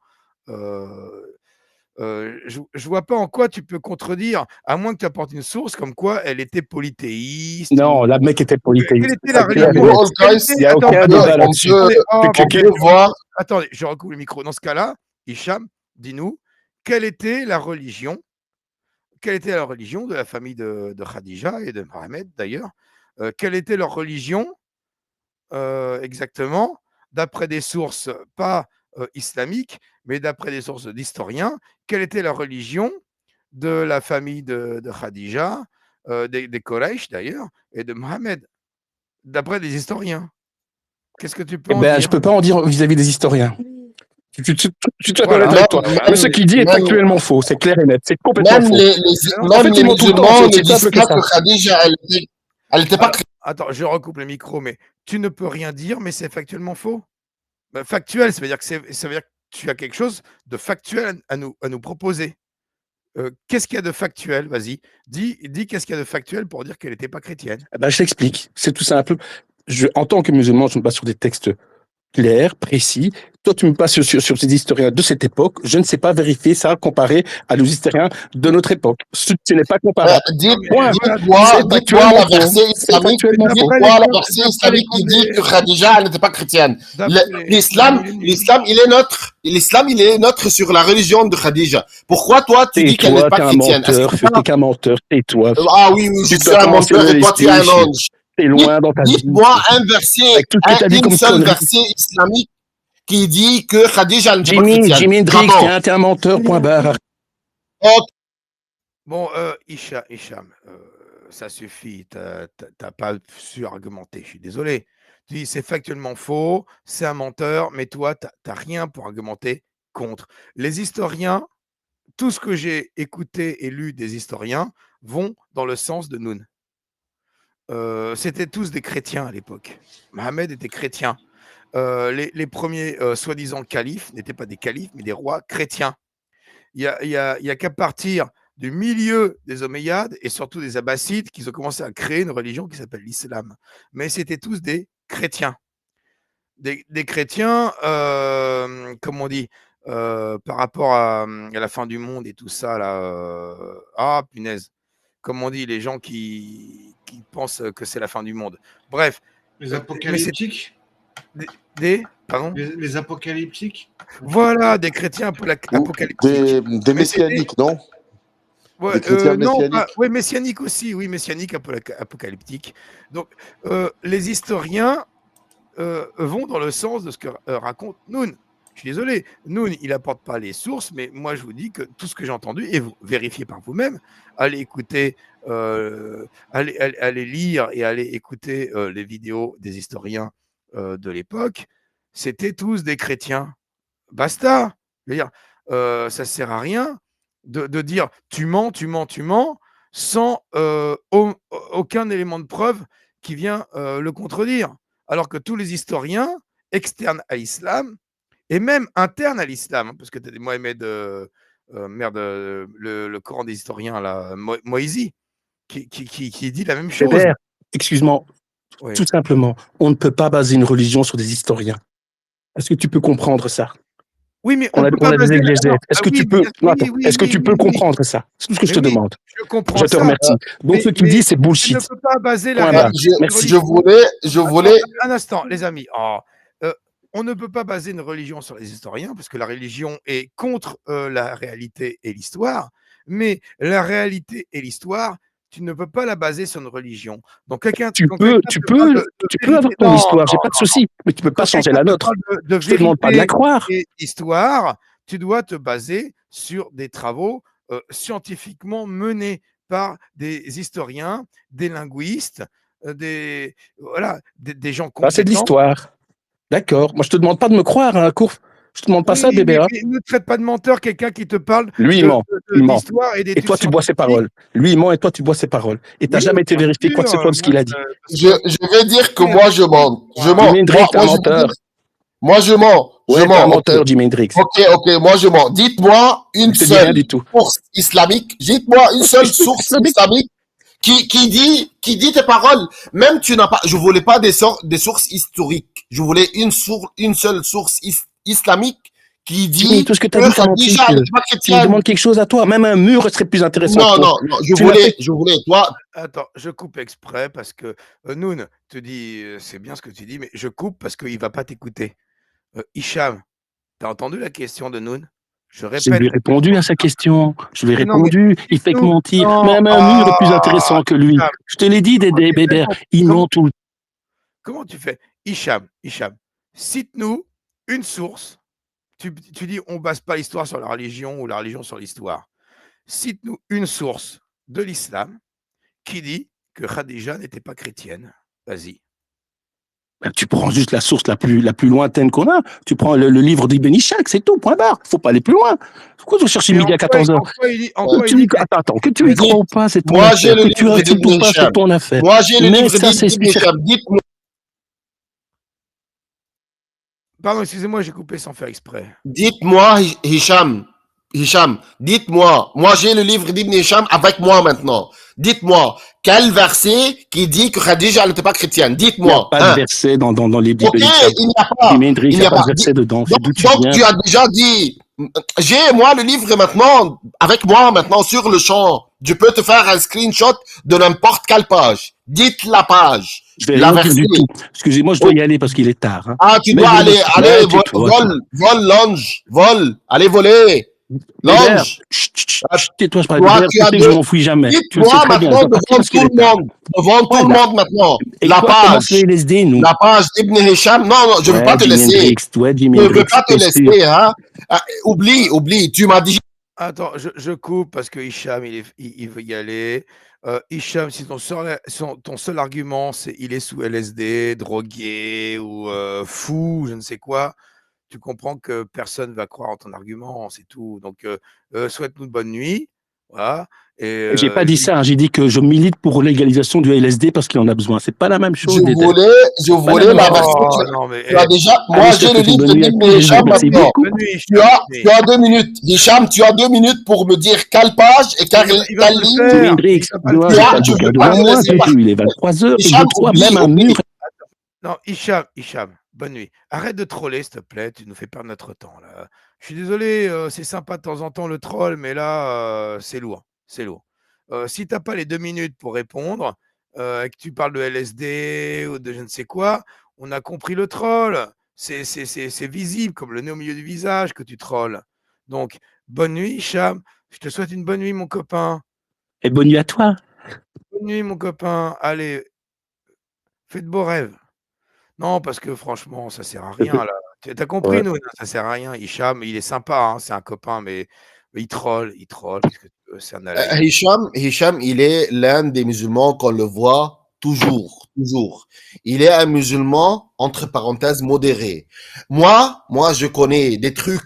je vois pas en quoi tu peux contredire, à moins que tu apportes une source comme quoi elle était polythéiste. Non, la Mecque était polythéiste. Quelle était la religion? Il n'y a aucun débat là-dessus. Attendez, je recoupe le micro. Dans ce cas-là, Hicham, dis-nous, quelle était la religion quelle était la religion de la famille de Khadija et de Mohammed d'ailleurs? Quelle était leur religion exactement, d'après des sources pas islamiques, mais d'après des sources d'historiens? Quelle était la religion de la famille de Khadija, des Quraysh d'ailleurs, et de Mohammed, d'après des historiens? Qu'est-ce que tu peux Eh en ben, je dire? peux pas en dire vis-à-vis des historiens. Je suis tout à fait honnête Voilà. avec toi. Mais ce Même, qu'il dit est même, factuellement faux. C'est clair et net. C'est complètement même faux. Alors, En même fait, les ils mentent tout le temps. musulmans ne C'est disent simple que pas ça. que Khadija, elle était pas alors, attends, je recoupe le micro, mais tu ne peux rien dire, mais c'est factuellement faux? Bah, factuel, ça veut dire que ça veut dire que tu as quelque chose de factuel à nous proposer. Qu'est-ce qu'il y a de factuel? Vas-y, dis qu'est-ce qu'il y a de factuel pour dire qu'elle n'était pas chrétienne? Eh ben, je t'explique. C'est tout simple. En tant que musulman, je me base sur des textes clair, précis. Toi, tu me passes sur ces historiens de cette époque. Je ne sais pas vérifier ça comparé à nos historiens de notre époque. Ce n'est pas comparable. Point. C'est dites-moi la factuellement faux. versée C'est islamique, factuellement faux. dites-moi la versée islamique qui dit que Khadija, elle n'était pas chrétienne. L'islam, il est neutre sur la religion de Khadija. Pourquoi toi, tu dis qu'elle n'est pas chrétienne? T'es qu'un menteur, tais-toi. Ah oui, je suis un menteur et toi, tu es un ange. T'es loin dans ta vie. Dites-moi un verset, une seule verset islamique qui dit que Khadija n'était pas chrétienne. Jimi Hendrix, t'es un menteur, point barre. Bon, Hicham, ça suffit, t'as pas su argumenter, je suis désolé. Tu dis c'est factuellement faux, c'est un menteur, mais toi, t'as rien pour argumenter contre. Les historiens, tout ce que j'ai écouté et lu des historiens vont dans le sens de Noun. C'était tous des chrétiens à l'époque. Mohammed était chrétien. Les premiers soi-disant califes n'étaient pas des califes, mais des rois chrétiens. Il y a qu'à partir du milieu des Omeyyades et surtout des Abbassides qu'ils ont commencé à créer une religion qui s'appelle l'islam. Mais c'était tous des chrétiens. Des chrétiens, comme on dit, par rapport à la fin du monde et tout ça, là, ah, punaise, comme on dit, les gens qui pensent que c'est la fin du monde. Bref. Les apocalyptiques Pardon, les apocalyptiques. Voilà, des chrétiens apocalyptiques. Des messianiques, non? Ouais, des chrétiens non, messianiques. oui, messianique aussi, oui, messianique apocalyptique. Donc, les historiens vont dans le sens de ce que raconte Noun. Je suis désolé, Noun, il n'apporte pas les sources, mais moi, je vous dis que tout ce que j'ai entendu, et vous vérifiez par vous-même, allez écouter, allez lire et allez écouter les vidéos des historiens de l'époque, c'était tous des chrétiens. Basta. Je veux dire, ça ne sert à rien de dire tu mens sans aucun élément de preuve qui vient le contredire. Alors que tous les historiens externes à l'islam et même internes à l'islam, parce que tu as des Mohamed, le Coran des historiens, là, Moïsi, qui dit la même chose. Hébert, excuse-moi, oui. Tout simplement, on ne peut pas baser une religion sur des historiens. Est-ce que tu peux comprendre ça? Oui, mais on a des exégètes. Est-ce que tu peux, est-ce que tu peux comprendre ça? C'est tout ce que je te demande. Je comprends. Je te remercie. Donc ce qu'il dit, c'est bullshit. Tu ne peux pas baser la religion. Je voulais. Un instant, les amis. On ne peut pas baser une religion sur les historiens parce que la religion est contre la réalité et l'histoire. Mais la réalité et l'histoire, tu ne peux pas la baser sur une religion. Donc tu peux avoir ton histoire, j'ai pas de souci, mais tu peux pas changer la nôtre. Je te demande pas de la croire. Et histoire, tu dois te baser sur des travaux scientifiquement menés par des historiens, des linguistes, des gens compétents. C'est de l'histoire. D'accord. Moi, je te demande pas de me croire, hein, Courf. Je te demande pas ça, bébé. Ne traite pas de menteur quelqu'un qui te parle d'histoire et toi, tu bois ses paroles. Lui, il ment et toi, tu bois ses paroles. Et tu n'as jamais été vérifié quoi que ce soit de ce qu'il a dit. Je vais dire que moi, je mens. Je mens. Moi, je mens. Je mens. Un menteur, Jimi Hendrix. Ok, moi, je mens. Dites-moi une seule source islamique. Dites-moi une seule source islamique qui dit tes paroles. Même tu n'as pas, je voulais pas des sources historiques. Je voulais une seule source islamique qui dit tout ce que tu as dit, tu me demandes quelque chose à toi. Même un mur serait plus intéressant. Non, je voulais, toi. Attends, je coupe exprès parce que Noun te dit, c'est bien ce que tu dis, mais je coupe parce qu'il va pas t'écouter. Hicham, t'as entendu la question de Noun? Je Je lui ai répète. répondu à sa question. Je lui ai Mais non, mais répondu. Il fait que nous, mentir. non, Même un mur est plus intéressant que lui. Hicham, Je te l'ai dit, comment Dédé tu fais Bébert. pour- Il comment- ment tout le temps. Comment tu fais? Hicham, cite-nous une source. Tu dis on base pas l'histoire sur la religion ou la religion sur l'histoire. Cite-nous une source de l'islam qui dit que Khadija n'était pas chrétienne. Vas-y. Ben, tu prends juste la source la plus lointaine qu'on a. Tu prends le livre d'Ibn Ishaq, c'est tout, point barre. Faut pas aller plus loin. Pourquoi tu cherches Mais midi à 14h? Attends, que tu y crois ou pas, c'est ton Moi, affaire. j'ai le Que tu livre acceptes ou d'Ibn pas, Hisham. c'est ton affaire. Moi, j'ai le Mais livre ça, c'est d'Ibn Hisham. Dites-moi. Pardon, excusez-moi, j'ai coupé sans faire exprès. Dites-moi, Hicham, dites-moi, moi j'ai le livre d'Ibn Hisham avec moi maintenant. Dites-moi, quel verset qui dit que Khadija n'était pas chrétienne? Il n'y a Dites-moi. pas de verset dans les livres Ok, d'Ibn Ishaq. il n'y a pas. Il n'y a pas de verset dedans. C'est d'où tu Donc viens. tu as déjà dit, j'ai moi le livre maintenant, avec moi maintenant sur le champ. Je peux te faire un screenshot de n'importe quelle page. Dites la page. Je vais La rien dire verset. du tout. Excusez-moi, je dois y aller parce qu'il est tard. Hein. Ah, tu Mais dois je- aller, Ouais, allez, tais-toi. vol, longe, vol, allez voler. Bébert, Longe. tais-toi, je parle Toi, Bébert, tu tu as sais que je m'enfuis jamais. Tu le sais Dites-moi très bien. Je maintenant dois partir devant parce qu'il tout est le tard. monde, devant tout le monde maintenant, Et la quoi, comment c'est page, LSD, nous? la page d'Ibn Hisham. Non, je ne veux pas te Jimi laisser. Hendrix, ouais, Jimi Je ne Hendrix, veux pas te bien sûr. laisser, hein. Oublie, tu m'as dit. Attends, je coupe parce que Hicham, il veut y aller. Hicham, si ton seul argument, c'est il est sous LSD, drogué ou fou, je ne sais quoi, tu comprends que personne ne va croire en ton argument, c'est tout. Donc, souhaite-nous de bonne nuit. Voilà. Et, J'ai pas dit ça, hein, j'ai dit que je milite pour l'égalisation du LSD parce qu'il en a besoin. C'est pas la même chose. Je voulais la version. non, mais, Tu as déjà, moi allez, j'ai le livre bonne nuit à d'Ibn tous, Hisham merci maintenant. beaucoup. bonne nuit, Tu Hicham. as 2 minutes. Hicham, tu as 2 minutes pour me dire quelle page et quelle Il va pas le ligne. faire. Jimi Hendrix, Il va pas le moi, faire. j'ai pas le Tu bouquin veux pas devant le moi, laisser Tétu, il est 23h et Hicham, je crois oublie, même un oublie. mur. Non, Hicham, bonne nuit. Arrête de troller, s'il te plaît, tu nous fais perdre notre temps, là. Je suis désolé, c'est sympa de temps en temps le troll, mais là, c'est lourd, c'est lourd. Si tu n'as pas les 2 minutes pour répondre, et que tu parles de LSD ou de je ne sais quoi, on a compris le troll. C'est visible, comme le nez au milieu du visage que tu trolles. Donc, bonne nuit, Hicham. Je te souhaite une bonne nuit, mon copain. Et bonne nuit à toi. Bonne nuit, mon copain. Allez, fais de beaux rêves. Non, parce que franchement, ça sert à rien, là. Tu as compris, Ouais. nous, ça sert à rien. Hicham, il est sympa, hein, c'est un copain, mais il troll. Qu'est-ce que tu veux, c'est un alaï. Hicham, il est l'un des musulmans qu'on le voit toujours. Il est un musulman, entre parenthèses, modéré. Moi, je connais des trucs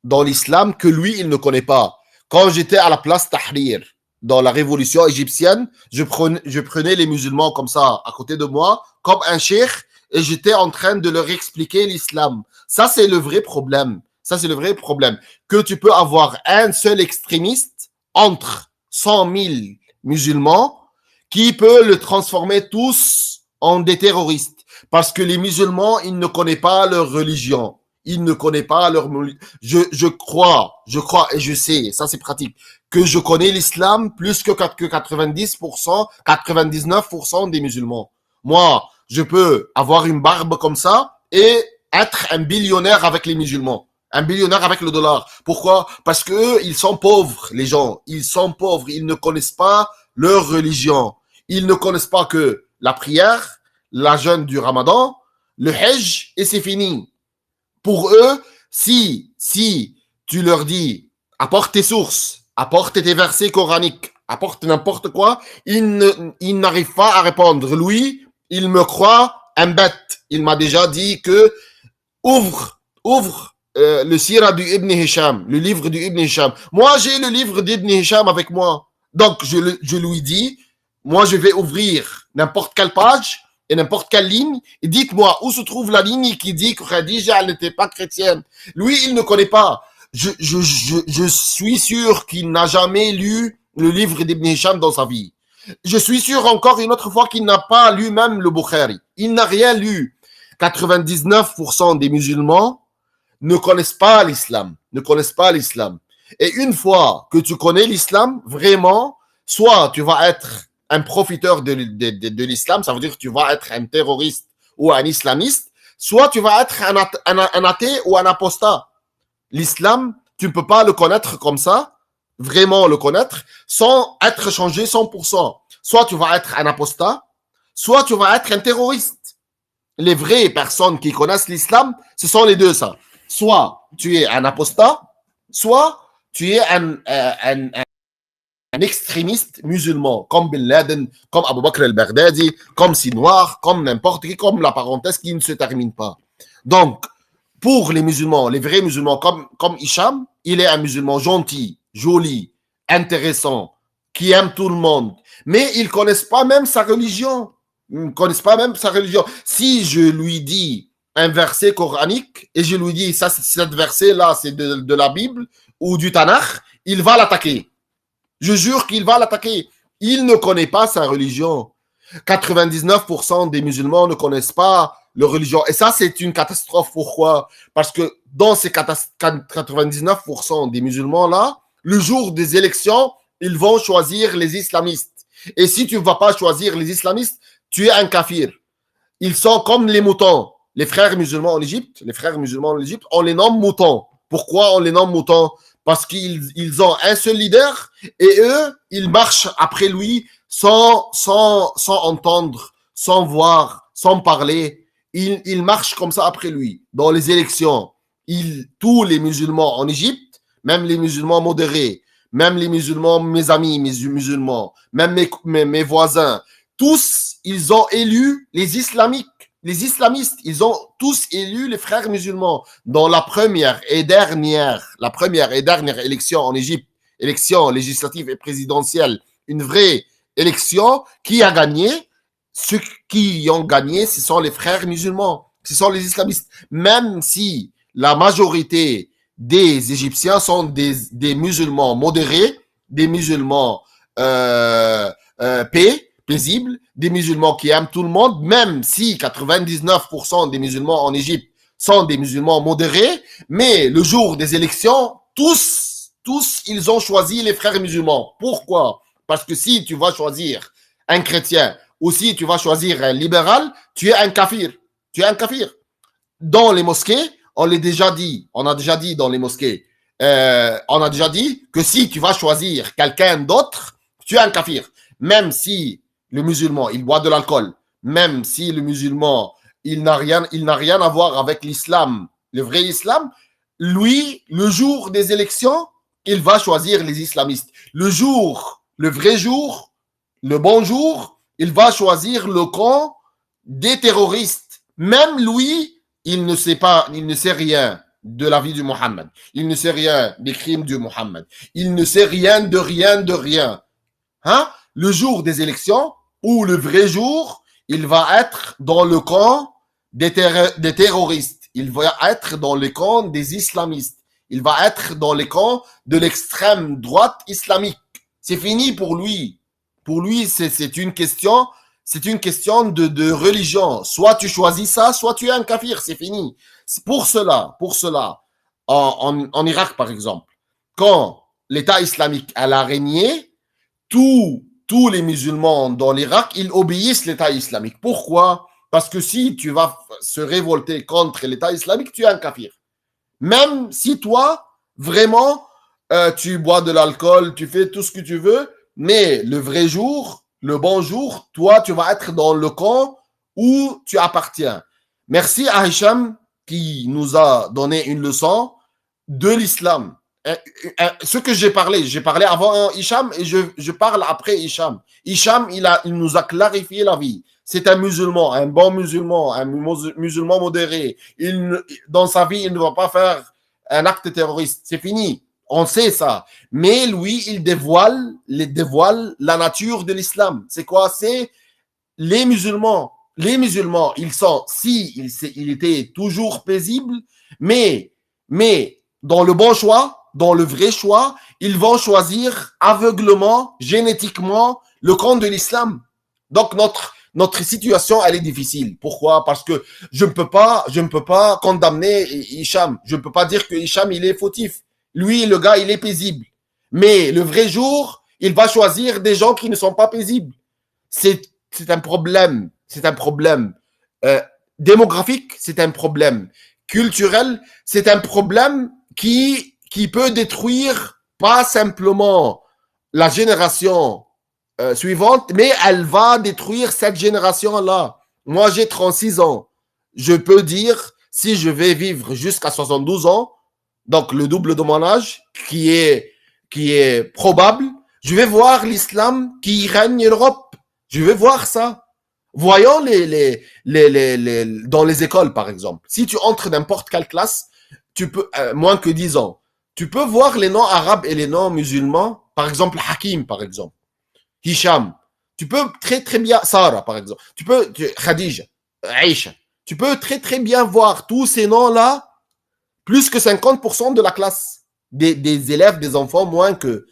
dans l'islam que lui, il ne connaît pas. Quand j'étais à la place Tahrir, dans la révolution égyptienne, je prenais les musulmans comme ça, à côté de moi, comme un cheikh, et j'étais en train de leur expliquer l'islam. Ça, c'est le vrai problème. Que tu peux avoir un seul extrémiste entre 100 000 musulmans qui peut le transformer tous en des terroristes. Parce que les musulmans, ils ne connaissent pas leur religion. Ils ne connaissent pas leur... Je crois, et je sais, ça c'est pratique, que je connais l'islam plus que 90%, 99% des musulmans. Moi, je peux avoir une barbe comme ça et être un billionnaire avec les musulmans. Un billionnaire avec le dollar. Pourquoi? Parce que eux, ils sont pauvres, les gens. Ils sont pauvres. Ils ne connaissent pas leur religion. Ils ne connaissent pas que la prière, la jeûne du Ramadan, le Hajj, et c'est fini. Pour eux, si tu leur dis, apporte tes sources, apporte tes versets coraniques, apporte n'importe quoi, ils n'arrivent pas à répondre. Lui, il me croit un bête. Il m'a déjà dit que ouvre le Sira du Ibn Hisham, le livre du Ibn Hisham. Moi, j'ai le livre d'Ibn Hisham avec moi. Donc, je lui dis, moi, je vais ouvrir n'importe quelle page et n'importe quelle ligne. Et dites-moi où se trouve la ligne qui dit que Khadija n'était pas chrétienne. Lui, il ne connaît pas. Je suis sûr qu'il n'a jamais lu le livre d'Ibn Hisham dans sa vie. Je suis sûr encore une autre fois qu'il n'a pas lu même le Bukhari. Il n'a rien lu. 99% des musulmans ne connaissent pas l'islam. Et une fois que tu connais l'islam, vraiment, soit tu vas être un profiteur de l'islam, ça veut dire que tu vas être un terroriste ou un islamiste, soit tu vas être un athée ou un apostat. L'islam tu ne peux pas le connaître comme ça, vraiment le connaître, sans être changé 100%. Soit tu vas être un apostat, soit tu vas être un terroriste. Les vraies personnes qui connaissent l'islam, ce sont les deux, ça. Soit tu es un apostat, soit tu es un extrémiste musulman, comme Bin Laden, comme Abu Bakr al-Baghdadi, comme Sinwar, comme n'importe qui, comme la parenthèse qui ne se termine pas. Donc, pour les musulmans, les vrais musulmans, comme Hicham, il est un musulman gentil, joli, intéressant, qui aime tout le monde, mais ils ne connaissent pas même sa religion. Ils ne connaissent pas même sa religion. Si je lui dis un verset coranique et je lui dis, ça, cette verset-là, c'est de la Bible ou du Tanakh, il va l'attaquer. Je jure qu'il va l'attaquer. Il ne connaît pas sa religion. 99% des musulmans ne connaissent pas leur religion. Et ça, c'est une catastrophe. Pourquoi? Parce que dans ces 99% des musulmans-là, le jour des élections, ils vont choisir les islamistes. Et si tu ne vas pas choisir les islamistes, tu es un kafir. Ils sont comme les moutons. Les frères musulmans en Égypte, on les nomme moutons. Pourquoi on les nomme moutons? Parce qu'ils ont un seul leader et eux, ils marchent après lui sans entendre, sans voir, sans parler. Ils marchent comme ça après lui. Dans les élections, tous les musulmans en Égypte, même les musulmans modérés, même les musulmans, mes amis, mes musulmans, même mes voisins, tous, ils ont élu les islamiques. Les islamistes, ils ont tous élu les frères musulmans dans la première et dernière élection en Égypte, élection législative et présidentielle, une vraie élection. Qui a gagné? Ceux qui ont gagné, ce sont les frères musulmans, ce sont les islamistes. Même si la majorité des Égyptiens sont des musulmans modérés, des musulmans paisibles, des musulmans qui aiment tout le monde, même si 99% des musulmans en Égypte sont des musulmans modérés, mais le jour des élections, tous, ils ont choisi les frères musulmans. Pourquoi? Parce que si tu vas choisir un chrétien ou si tu vas choisir un libéral, tu es un kafir. Tu es un kafir. Dans les mosquées, on a déjà dit dans les mosquées, on a déjà dit que si tu vas choisir quelqu'un d'autre, tu es un kafir. Même si le musulman, il boit de l'alcool, même si le musulman, il n'a rien à voir avec l'islam, le vrai islam, lui, le jour des élections, il va choisir les islamistes. Le vrai jour, le bon jour, il va choisir le camp des terroristes. Même lui, il ne sait rien de la vie du Mohammed. Il ne sait rien des crimes du Mohammed. Il ne sait rien de rien. Hein? Le jour des élections, ou le vrai jour, il va être dans le camp des terroristes. Il va être dans le camp des islamistes. Il va être dans le camp de l'extrême droite islamique. C'est fini pour lui. Pour lui, c'est une question de religion. Soit tu choisis ça, soit tu es un kafir. C'est fini. Pour cela, en Irak, par exemple, quand l'État islamique a régné, tous les musulmans dans l'Irak, ils obéissent l'État islamique. Pourquoi? Parce que si tu vas se révolter contre l'État islamique, tu es un kafir. Même si toi, vraiment, tu bois de l'alcool, tu fais tout ce que tu veux, mais le vrai jour, le bon jour, toi, tu vas être dans le camp où tu appartiens. Merci à Hicham qui nous a donné une leçon de l'islam. Ce que j'ai parlé avant Hicham et je parle après Hicham. Hicham, il nous a clarifié la vie. C'est un musulman, un bon musulman, un musulman modéré. Dans sa vie, il ne va pas faire un acte terroriste. C'est fini. On sait ça. Mais lui, il dévoile la nature de l'islam. C'est quoi? C'est les musulmans. Les musulmans, il était toujours paisible, mais dans le bon choix, dans le vrai choix, ils vont choisir aveuglement, génétiquement, le camp de l'islam. Donc, notre situation, elle est difficile. Pourquoi? Parce que je ne peux pas condamner Hicham. Je ne peux pas dire que Hicham, il est fautif. Lui, le gars, il est paisible. Mais le vrai jour, il va choisir des gens qui ne sont pas paisibles. C'est un problème. C'est un problème démographique. C'est un problème culturel. C'est un problème qui qui peut détruire pas simplement la génération suivante, mais elle va détruire cette génération-là. Moi, j'ai 36 ans. Je peux dire, si je vais vivre jusqu'à 72 ans, donc le double de mon âge, qui est probable, je vais voir l'islam qui règne l'Europe. Je vais voir ça. Voyons dans les écoles, par exemple. Si tu entres n'importe quelle classe, tu peux, moins que 10 ans, tu peux voir les noms arabes et les noms musulmans. Par exemple, Hakim, par exemple. Hicham. Tu peux très, très bien, Sarah, par exemple. Khadija, Aïcha. Tu peux très, très bien voir tous ces noms-là, plus que 50% de la classe des élèves, des enfants, moins que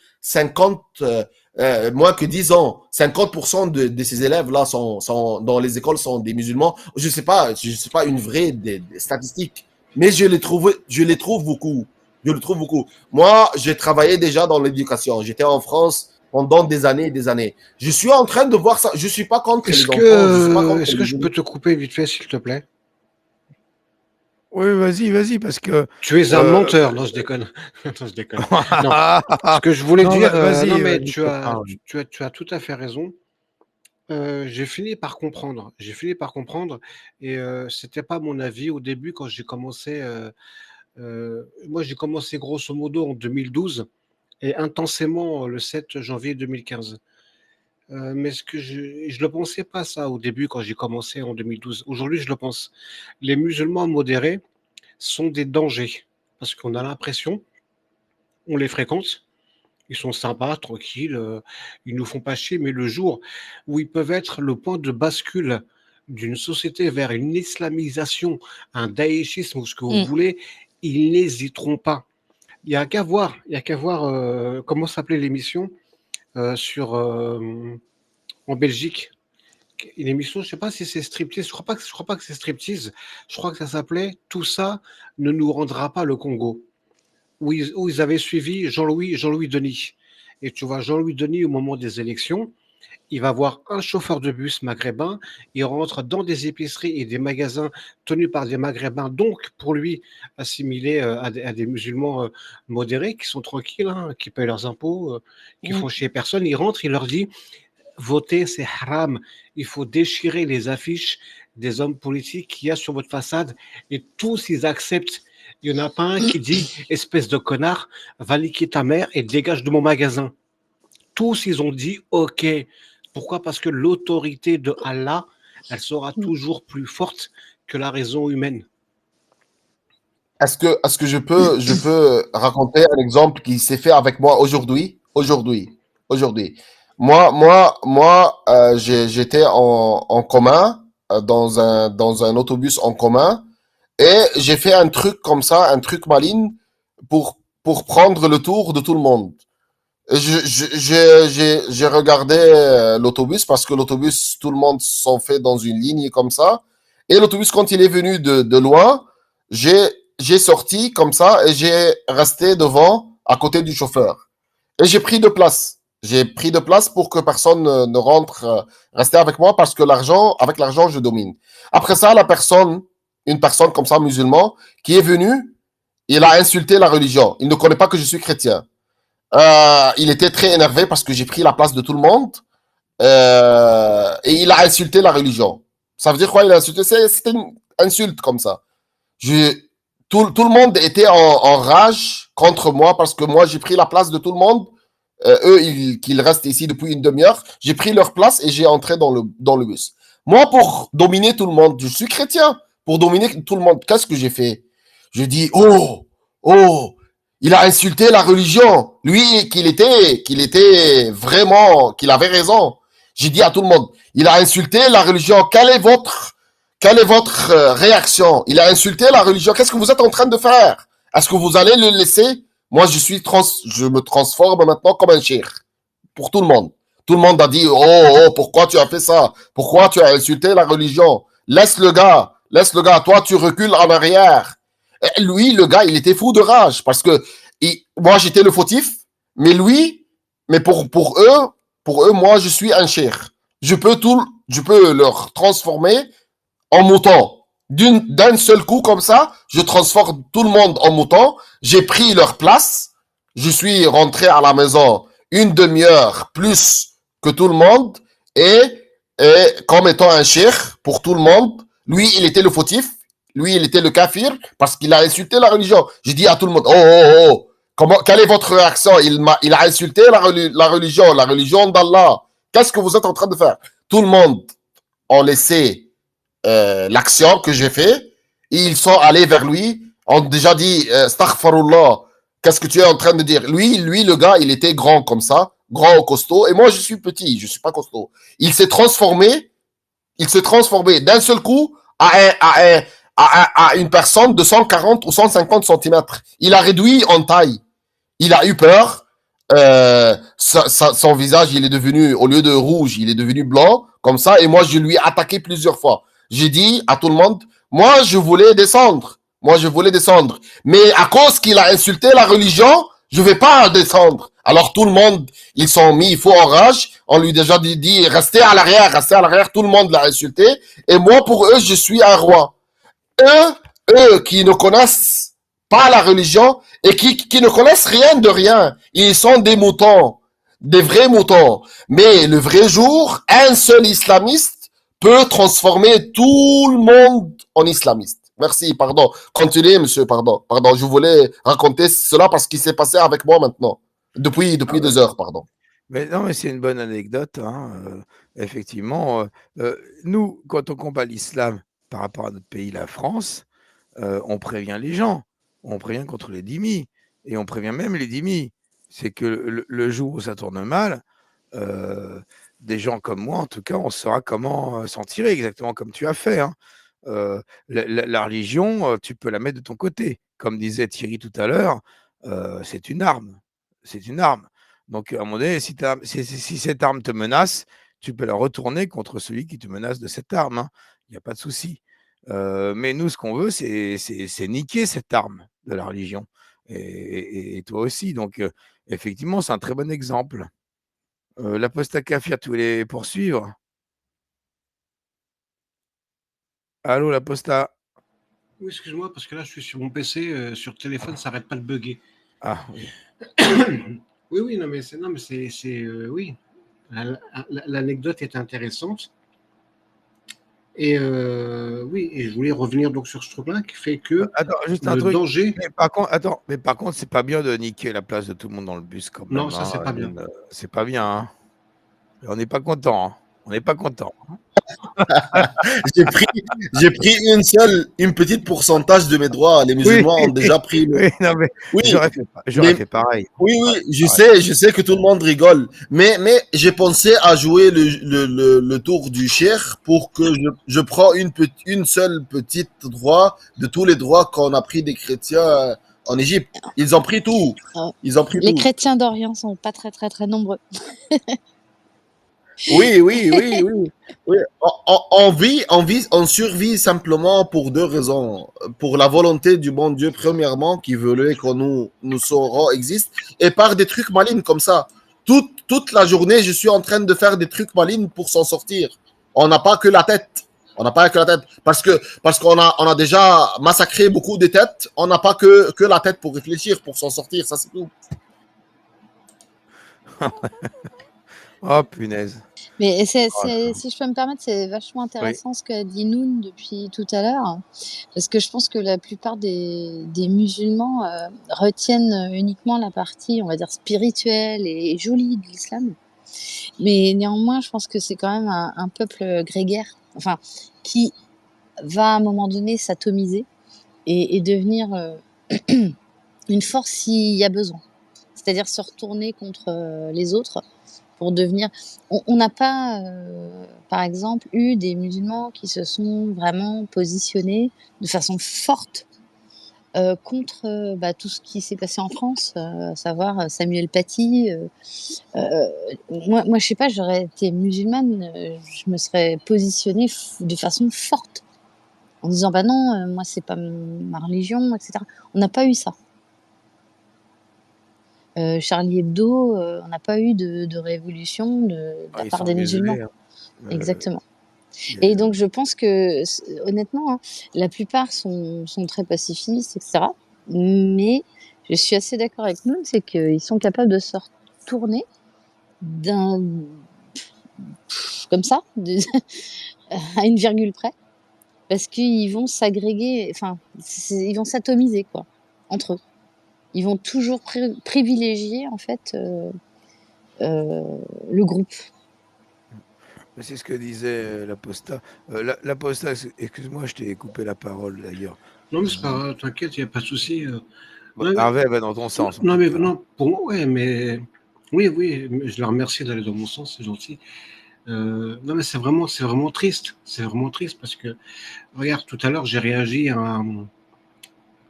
10 ans. 50% de ces élèves-là sont dans les écoles sont des musulmans. Je sais pas une vraie des statistiques, mais je les trouve beaucoup. Je le trouve beaucoup. Moi, j'ai travaillé déjà dans l'éducation. J'étais en France pendant des années et des années. Je suis en train de voir ça. Je suis pas contre les enfants. Est-ce que je peux te couper vite fait, s'il te plaît? Oui, vas-y, parce que... Tu es un menteur. Non, je déconne. Non, je déconne. Non. Ce que je voulais dire... non, mais tu as tout à fait raison. J'ai fini par comprendre. Et c'était pas mon avis au début quand j'ai commencé... moi, j'ai commencé grosso modo en 2012 et intensément le 7 janvier 2015. Mais ce que je le pensais pas ça au début quand j'ai commencé en 2012. Aujourd'hui, je le pense. Les musulmans modérés sont des dangers parce qu'on a l'impression, on les fréquente, ils sont sympas, tranquilles, ils nous font pas chier, mais le jour où ils peuvent être le point de bascule d'une société vers une islamisation, un daïchisme ou ce que vous voulez, ils n'hésiteront pas. Il y a qu'à voir comment s'appelait l'émission en Belgique. Une émission, je ne sais pas si c'est Striptease, je crois pas que c'est Striptease, je crois que ça s'appelait Tout ça ne nous rendra pas le Congo, où ils avaient suivi Jean-Louis Denis. Et tu vois, Jean-Louis Denis, au moment des élections, il va voir un chauffeur de bus maghrébin, il rentre dans des épiceries et des magasins tenus par des maghrébins, donc pour lui assimilés à des musulmans modérés, qui sont tranquilles, hein, qui payent leurs impôts, qui font chier personne. Il rentre, il leur dit « Voter, c'est haram, il faut déchirer les affiches des hommes politiques qu'il y a sur votre façade » et tous ils acceptent. Il n'y en a pas un qui dit « Espèce de connard, va liquer ta mère et dégage de mon magasin ». Tous ils ont dit « Ok ». Pourquoi? Parce que l'autorité de Allah, elle sera toujours plus forte que la raison humaine. Est-ce que je peux raconter un exemple qui s'est fait avec moi aujourd'hui? Moi, j'étais en commun, dans un autobus en commun, et j'ai fait un truc comme ça, un truc maligne, pour prendre le tour de tout le monde. J'ai regardé l'autobus parce que l'autobus, tout le monde s'en fait dans une ligne comme ça. Et l'autobus, quand il est venu de loin, j'ai sorti comme ça et j'ai resté devant, à côté du chauffeur. Et j'ai pris de place. J'ai pris de place pour que personne ne rentre, rester avec moi parce que avec l'argent, je domine. Après ça, une personne comme ça, musulman, qui est venue, il a insulté la religion. Il ne connaît pas que je suis chrétien. Il était très énervé parce que j'ai pris la place de tout le monde et il a insulté la religion. Ça veut dire quoi? Il a insulté? C'était une insulte comme ça. Tout le monde était en rage contre moi parce que moi j'ai pris la place de tout le monde. Eux, qu'ils restent ici depuis une demi-heure, j'ai pris leur place et j'ai entré dans le bus. Moi, pour dominer tout le monde, je suis chrétien. Pour dominer tout le monde, qu'est-ce que j'ai fait? Je dis oh, il a insulté la religion. Lui, qu'il avait raison. J'ai dit à tout le monde, il a insulté la religion. Quelle est votre réaction? Il a insulté la religion. Qu'est-ce que vous êtes en train de faire? Est-ce que vous allez le laisser? Moi, je me transforme maintenant comme un cheikh. Pour tout le monde. Tout le monde a dit, oh, pourquoi tu as fait ça? Pourquoi tu as insulté la religion? Laisse le gars. Toi, tu recules en arrière. Et lui, le gars, il était fou de rage parce que moi, j'étais le fautif, mais pour eux, moi, je suis un cheikh. Je peux leur transformer en mouton. D'un seul coup, comme ça, je transforme tout le monde en mouton. J'ai pris leur place. Je suis rentré à la maison une demi-heure plus que tout le monde. Et, et comme étant un cheikh pour tout le monde, lui, il était le fautif. Lui, il était le kafir parce qu'il a insulté la religion. J'ai dit à tout le monde, oh, oh, oh, quelle est votre réaction? Il a insulté la religion d'Allah. Qu'est-ce que vous êtes en train de faire? Tout le monde a laissé l'action que j'ai fait. Et ils sont allés vers lui, ont déjà dit Astaghfirullah, qu'est-ce que tu es en train de dire? Lui, le gars, il était grand comme ça, grand, costaud, et moi, je suis petit, je suis pas costaud. Il s'est transformé d'un seul coup à une personne de 140 ou 150 centimètres. Il a réduit en taille. Il a eu peur. Son visage, il est devenu, au lieu de rouge, il est devenu blanc, comme ça, et moi, je lui ai attaqué plusieurs fois. J'ai dit à tout le monde, moi, je voulais descendre. Moi, je voulais descendre. Mais à cause qu'il a insulté la religion, je vais pas descendre. Alors, tout le monde, ils sont mis faux en rage. On lui a déjà dit, restez à l'arrière, restez à l'arrière. Tout le monde l'a insulté. Et moi, pour eux, je suis un roi. Eux qui ne connaissent pas la religion et qui ne connaissent rien de rien. Ils sont des moutons, des vrais moutons. Mais le vrai jour, un seul islamiste peut transformer tout le monde en islamiste. Merci, pardon. Continuez, monsieur, pardon. Pardon, je voulais raconter cela parce qu'il s'est passé avec moi maintenant. Depuis 2 heures, pardon. Mais non, mais c'est une bonne anecdote, hein, effectivement. Nous, quand on combat l'islam par rapport à notre pays, la France, on prévient les gens. On prévient contre les dhimmis. Et on prévient même les dhimmis. C'est que le jour où ça tourne mal, des gens comme moi, en tout cas, on saura comment s'en tirer, exactement comme tu as fait. Hein. La religion, tu peux la mettre de ton côté. Comme disait Thierry tout à l'heure, c'est une arme. C'est une arme. Donc, à un moment donné, si cette arme te menace, tu peux la retourner contre celui qui te menace de cette arme. Hein. Il n'y a pas de souci. Mais nous, ce qu'on veut, c'est niquer cette arme de la religion. Et toi aussi. Donc, effectivement, c'est un très bon exemple. L'apostat kafir, tu voulais poursuivre? Allô, l'apostat? Oui, excuse-moi, parce que là, je suis sur mon PC, sur téléphone, ça n'arrête pas de bugger. Ah, oui. Oui, non, mais oui. L'anecdote est intéressante. Et oui, et je voulais revenir donc sur ce truc-là qui fait que juste un truc. danger. Mais par contre, c'est pas bien de niquer la place de tout le monde dans le bus quand même. Non, ça, c'est pas bien. C'est pas bien. Hein. On n'est pas content. Hein. On n'est pas content. J'ai pris une petite pourcentage de mes droits. Les musulmans ont déjà pris. Oui, non, mais j'aurais fait pareil. Oui, je sais que tout le monde rigole. Mais j'ai pensé à jouer le tour du cher pour que je prends une seule petite droit de tous les droits qu'on a pris des chrétiens en Égypte. Ils ont pris tout. Les chrétiens d'Orient sont pas très, très, très nombreux. Oui. On survit simplement pour 2 raisons. Pour la volonté du bon Dieu, premièrement, qui voulait que nous saurons existent, et par des trucs malines comme ça. Toute la journée, je suis en train de faire des trucs malines pour s'en sortir. On n'a pas que la tête. Parce qu'on a déjà massacré beaucoup de têtes. On n'a pas que la tête pour réfléchir, pour s'en sortir. Ça, c'est tout. Oh, punaise. Mais si je peux me permettre, c'est vachement intéressant ce qu'a dit Noun depuis tout à l'heure, parce que je pense que la plupart des musulmans retiennent uniquement la partie, on va dire, spirituelle et jolie de l'islam. Mais néanmoins, je pense que c'est quand même un peuple grégaire, enfin, qui va à un moment donné s'atomiser et devenir une force s'il y a besoin. C'est-à-dire se retourner contre les autres pour devenir... On n'a pas, par exemple, eu des musulmans qui se sont vraiment positionnés de façon forte contre tout ce qui s'est passé en France, à savoir Samuel Paty. Moi, je sais pas, j'aurais été musulmane, je me serais positionnée de façon forte, en disant bah non, moi c'est pas ma religion, etc. On n'a pas eu ça. Charlie Hebdo, on n'a pas eu de révolution de la part des musulmans. Exactement. Et donc, je pense que, honnêtement, hein, la plupart sont très pacifistes, etc. Mais je suis assez d'accord avec nous, c'est qu'ils sont capables de se retourner comme ça, à une virgule près, parce qu'ils vont s'agréger, enfin, ils vont s'atomiser, quoi, entre eux. Ils vont toujours privilégier, en fait, le groupe. C'est ce que disait l'Apostat. L'Apostat, excuse-moi, je t'ai coupé la parole d'ailleurs. Non, mais c'est pas grave, t'inquiète, il n'y a pas de souci. Harvey va dans ton sens. Non, mais non, pour moi, ouais, mais oui, je le remercie d'aller dans mon sens, c'est gentil. Non, mais c'est vraiment triste. C'est vraiment triste parce que, regarde, tout à l'heure, j'ai réagi à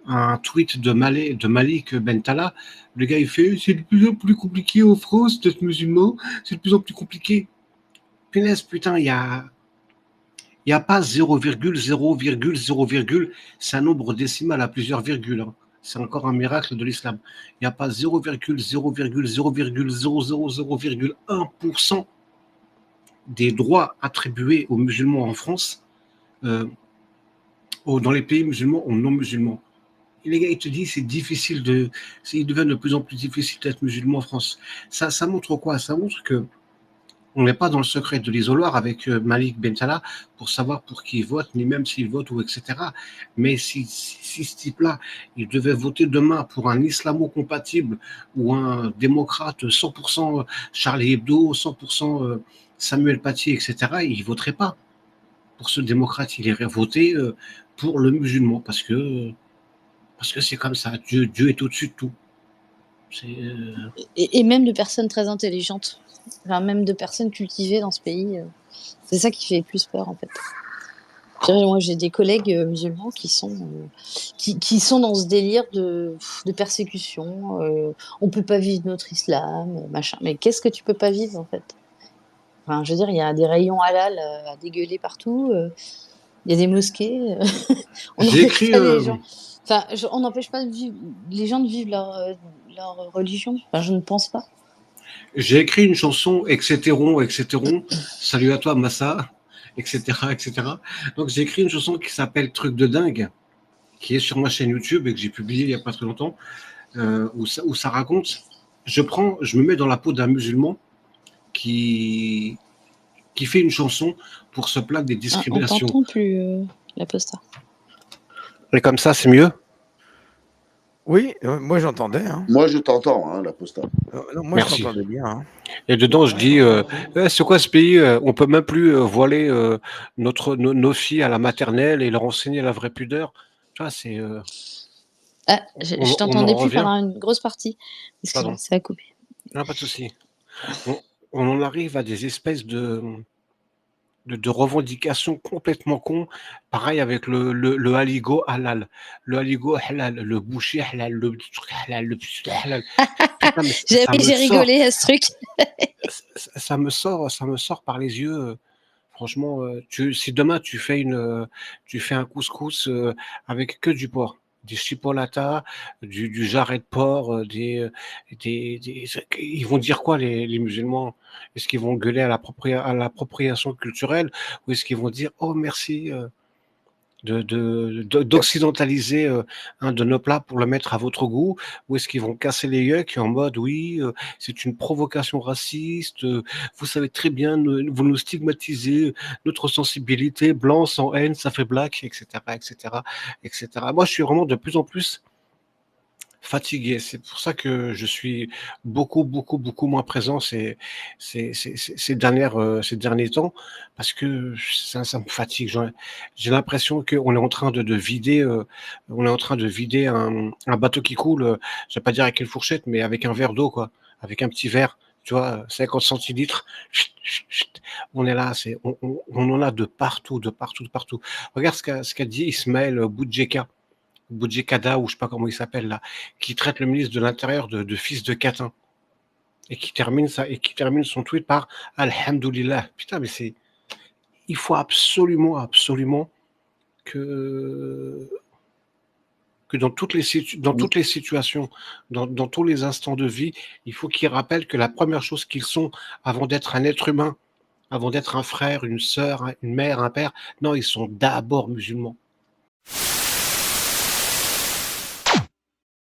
un tweet de Malik Bentala. Le gars, il fait c'est de plus en plus compliqué en France d'être musulman, c'est de plus en plus compliqué. Punaise, putain, il y a pas 0,0,0, c'est un nombre décimal à plusieurs virgules. Hein. C'est encore un miracle de l'islam. Il n'y a pas 0,0,0,0,0,0,1% des droits attribués aux musulmans en France, dans les pays musulmans ou non musulmans. Et les gars, ils te disent c'est difficile il devient de plus en plus difficile d'être musulman en France. Ça montre quoi? Ça montre que on n'est pas dans le secret de l'isoloir avec Malik Bentala pour savoir pour qui il vote, ni même s'il vote ou etc. Mais si ce type-là, il devait voter demain pour un islamo-compatible ou un démocrate 100% Charlie Hebdo, 100% Samuel Paty, etc., il ne voterait pas pour ce démocrate. Il irait voter pour le musulman parce que c'est comme ça. Dieu est au-dessus de tout. Et même de personnes très intelligentes. Enfin, même de personnes cultivées dans ce pays. C'est ça qui fait plus peur, en fait. Moi, j'ai des collègues musulmans qui sont dans ce délire de persécution. On peut pas vivre notre islam, machin. Mais qu'est-ce que tu peux pas vivre, en fait? Enfin, je veux dire, il y a des rayons halal à dégueuler partout. Il y a des mosquées. On n'empêche pas les gens. Enfin, on n'empêche pas les gens de vivre leur religion. Enfin, je ne pense pas. J'ai écrit une chanson, etc. Salut à toi, Massa, etc. Donc, j'ai écrit une chanson qui s'appelle Truc de dingue, qui est sur ma chaîne YouTube et que j'ai publiée il n'y a pas très longtemps, où ça raconte. Je me mets dans la peau d'un musulman qui fait une chanson pour se plaindre des discriminations. On t'entend plus, l'Apostat. Et comme ça, c'est mieux? Oui, moi j'entendais. Hein. Moi je t'entends, hein, l'Apostat. Moi je t'entendais bien. Hein. Et dedans, je dis, c'est quoi ce pays? On peut même plus voiler nos filles à la maternelle et leur enseigner la vraie pudeur. Tu vois, c'est. Je t'entendais plus pendant une grosse partie. Excuse-moi, ça a coupé. Non, pas de souci. On en arrive à des espèces de revendications complètement cons. Pareil avec le haligo halal. Le haligo halal, le boucher halal, le truc halal, le halal. Putain, j'ai rigolé à ce truc. ça me sort par les yeux. Franchement, si demain tu fais un couscous avec que du porc, des chipolatas, du jarret de porc, ils vont dire quoi les musulmans? Est-ce qu'ils vont gueuler à l'appropriation culturelle ou est-ce qu'ils vont dire oh merci d'occidentaliser un de nos plats pour le mettre à votre goût, ou est-ce qu'ils vont casser les yeux en mode oui c'est une provocation raciste, vous savez très bien vous nous stigmatisez, notre sensibilité blanc sans haine ça fait black, etc. Moi je suis vraiment de plus en plus fatigué, c'est pour ça que je suis beaucoup moins présent ces derniers temps, parce que ça me fatigue. J'ai l'impression qu'on est en train de vider un bateau qui coule, je vais pas dire avec une fourchette, mais avec un verre d'eau, quoi, avec un petit verre, tu vois, 50 centilitres. On est là, on en a de partout. Regarde ce qu'a dit Ismaël Boudjekada, ou je sais pas comment il s'appelle là, qui traite le ministre de l'Intérieur de fils de catin, et qui termine son tweet par Alhamdoulilah. Putain, mais il faut absolument que dans toutes les situations, dans tous les instants de vie, il faut qu'ils rappellent que la première chose qu'ils sont avant d'être un être humain avant d'être un frère, une sœur, une mère, un père. Non, ils sont d'abord musulmans.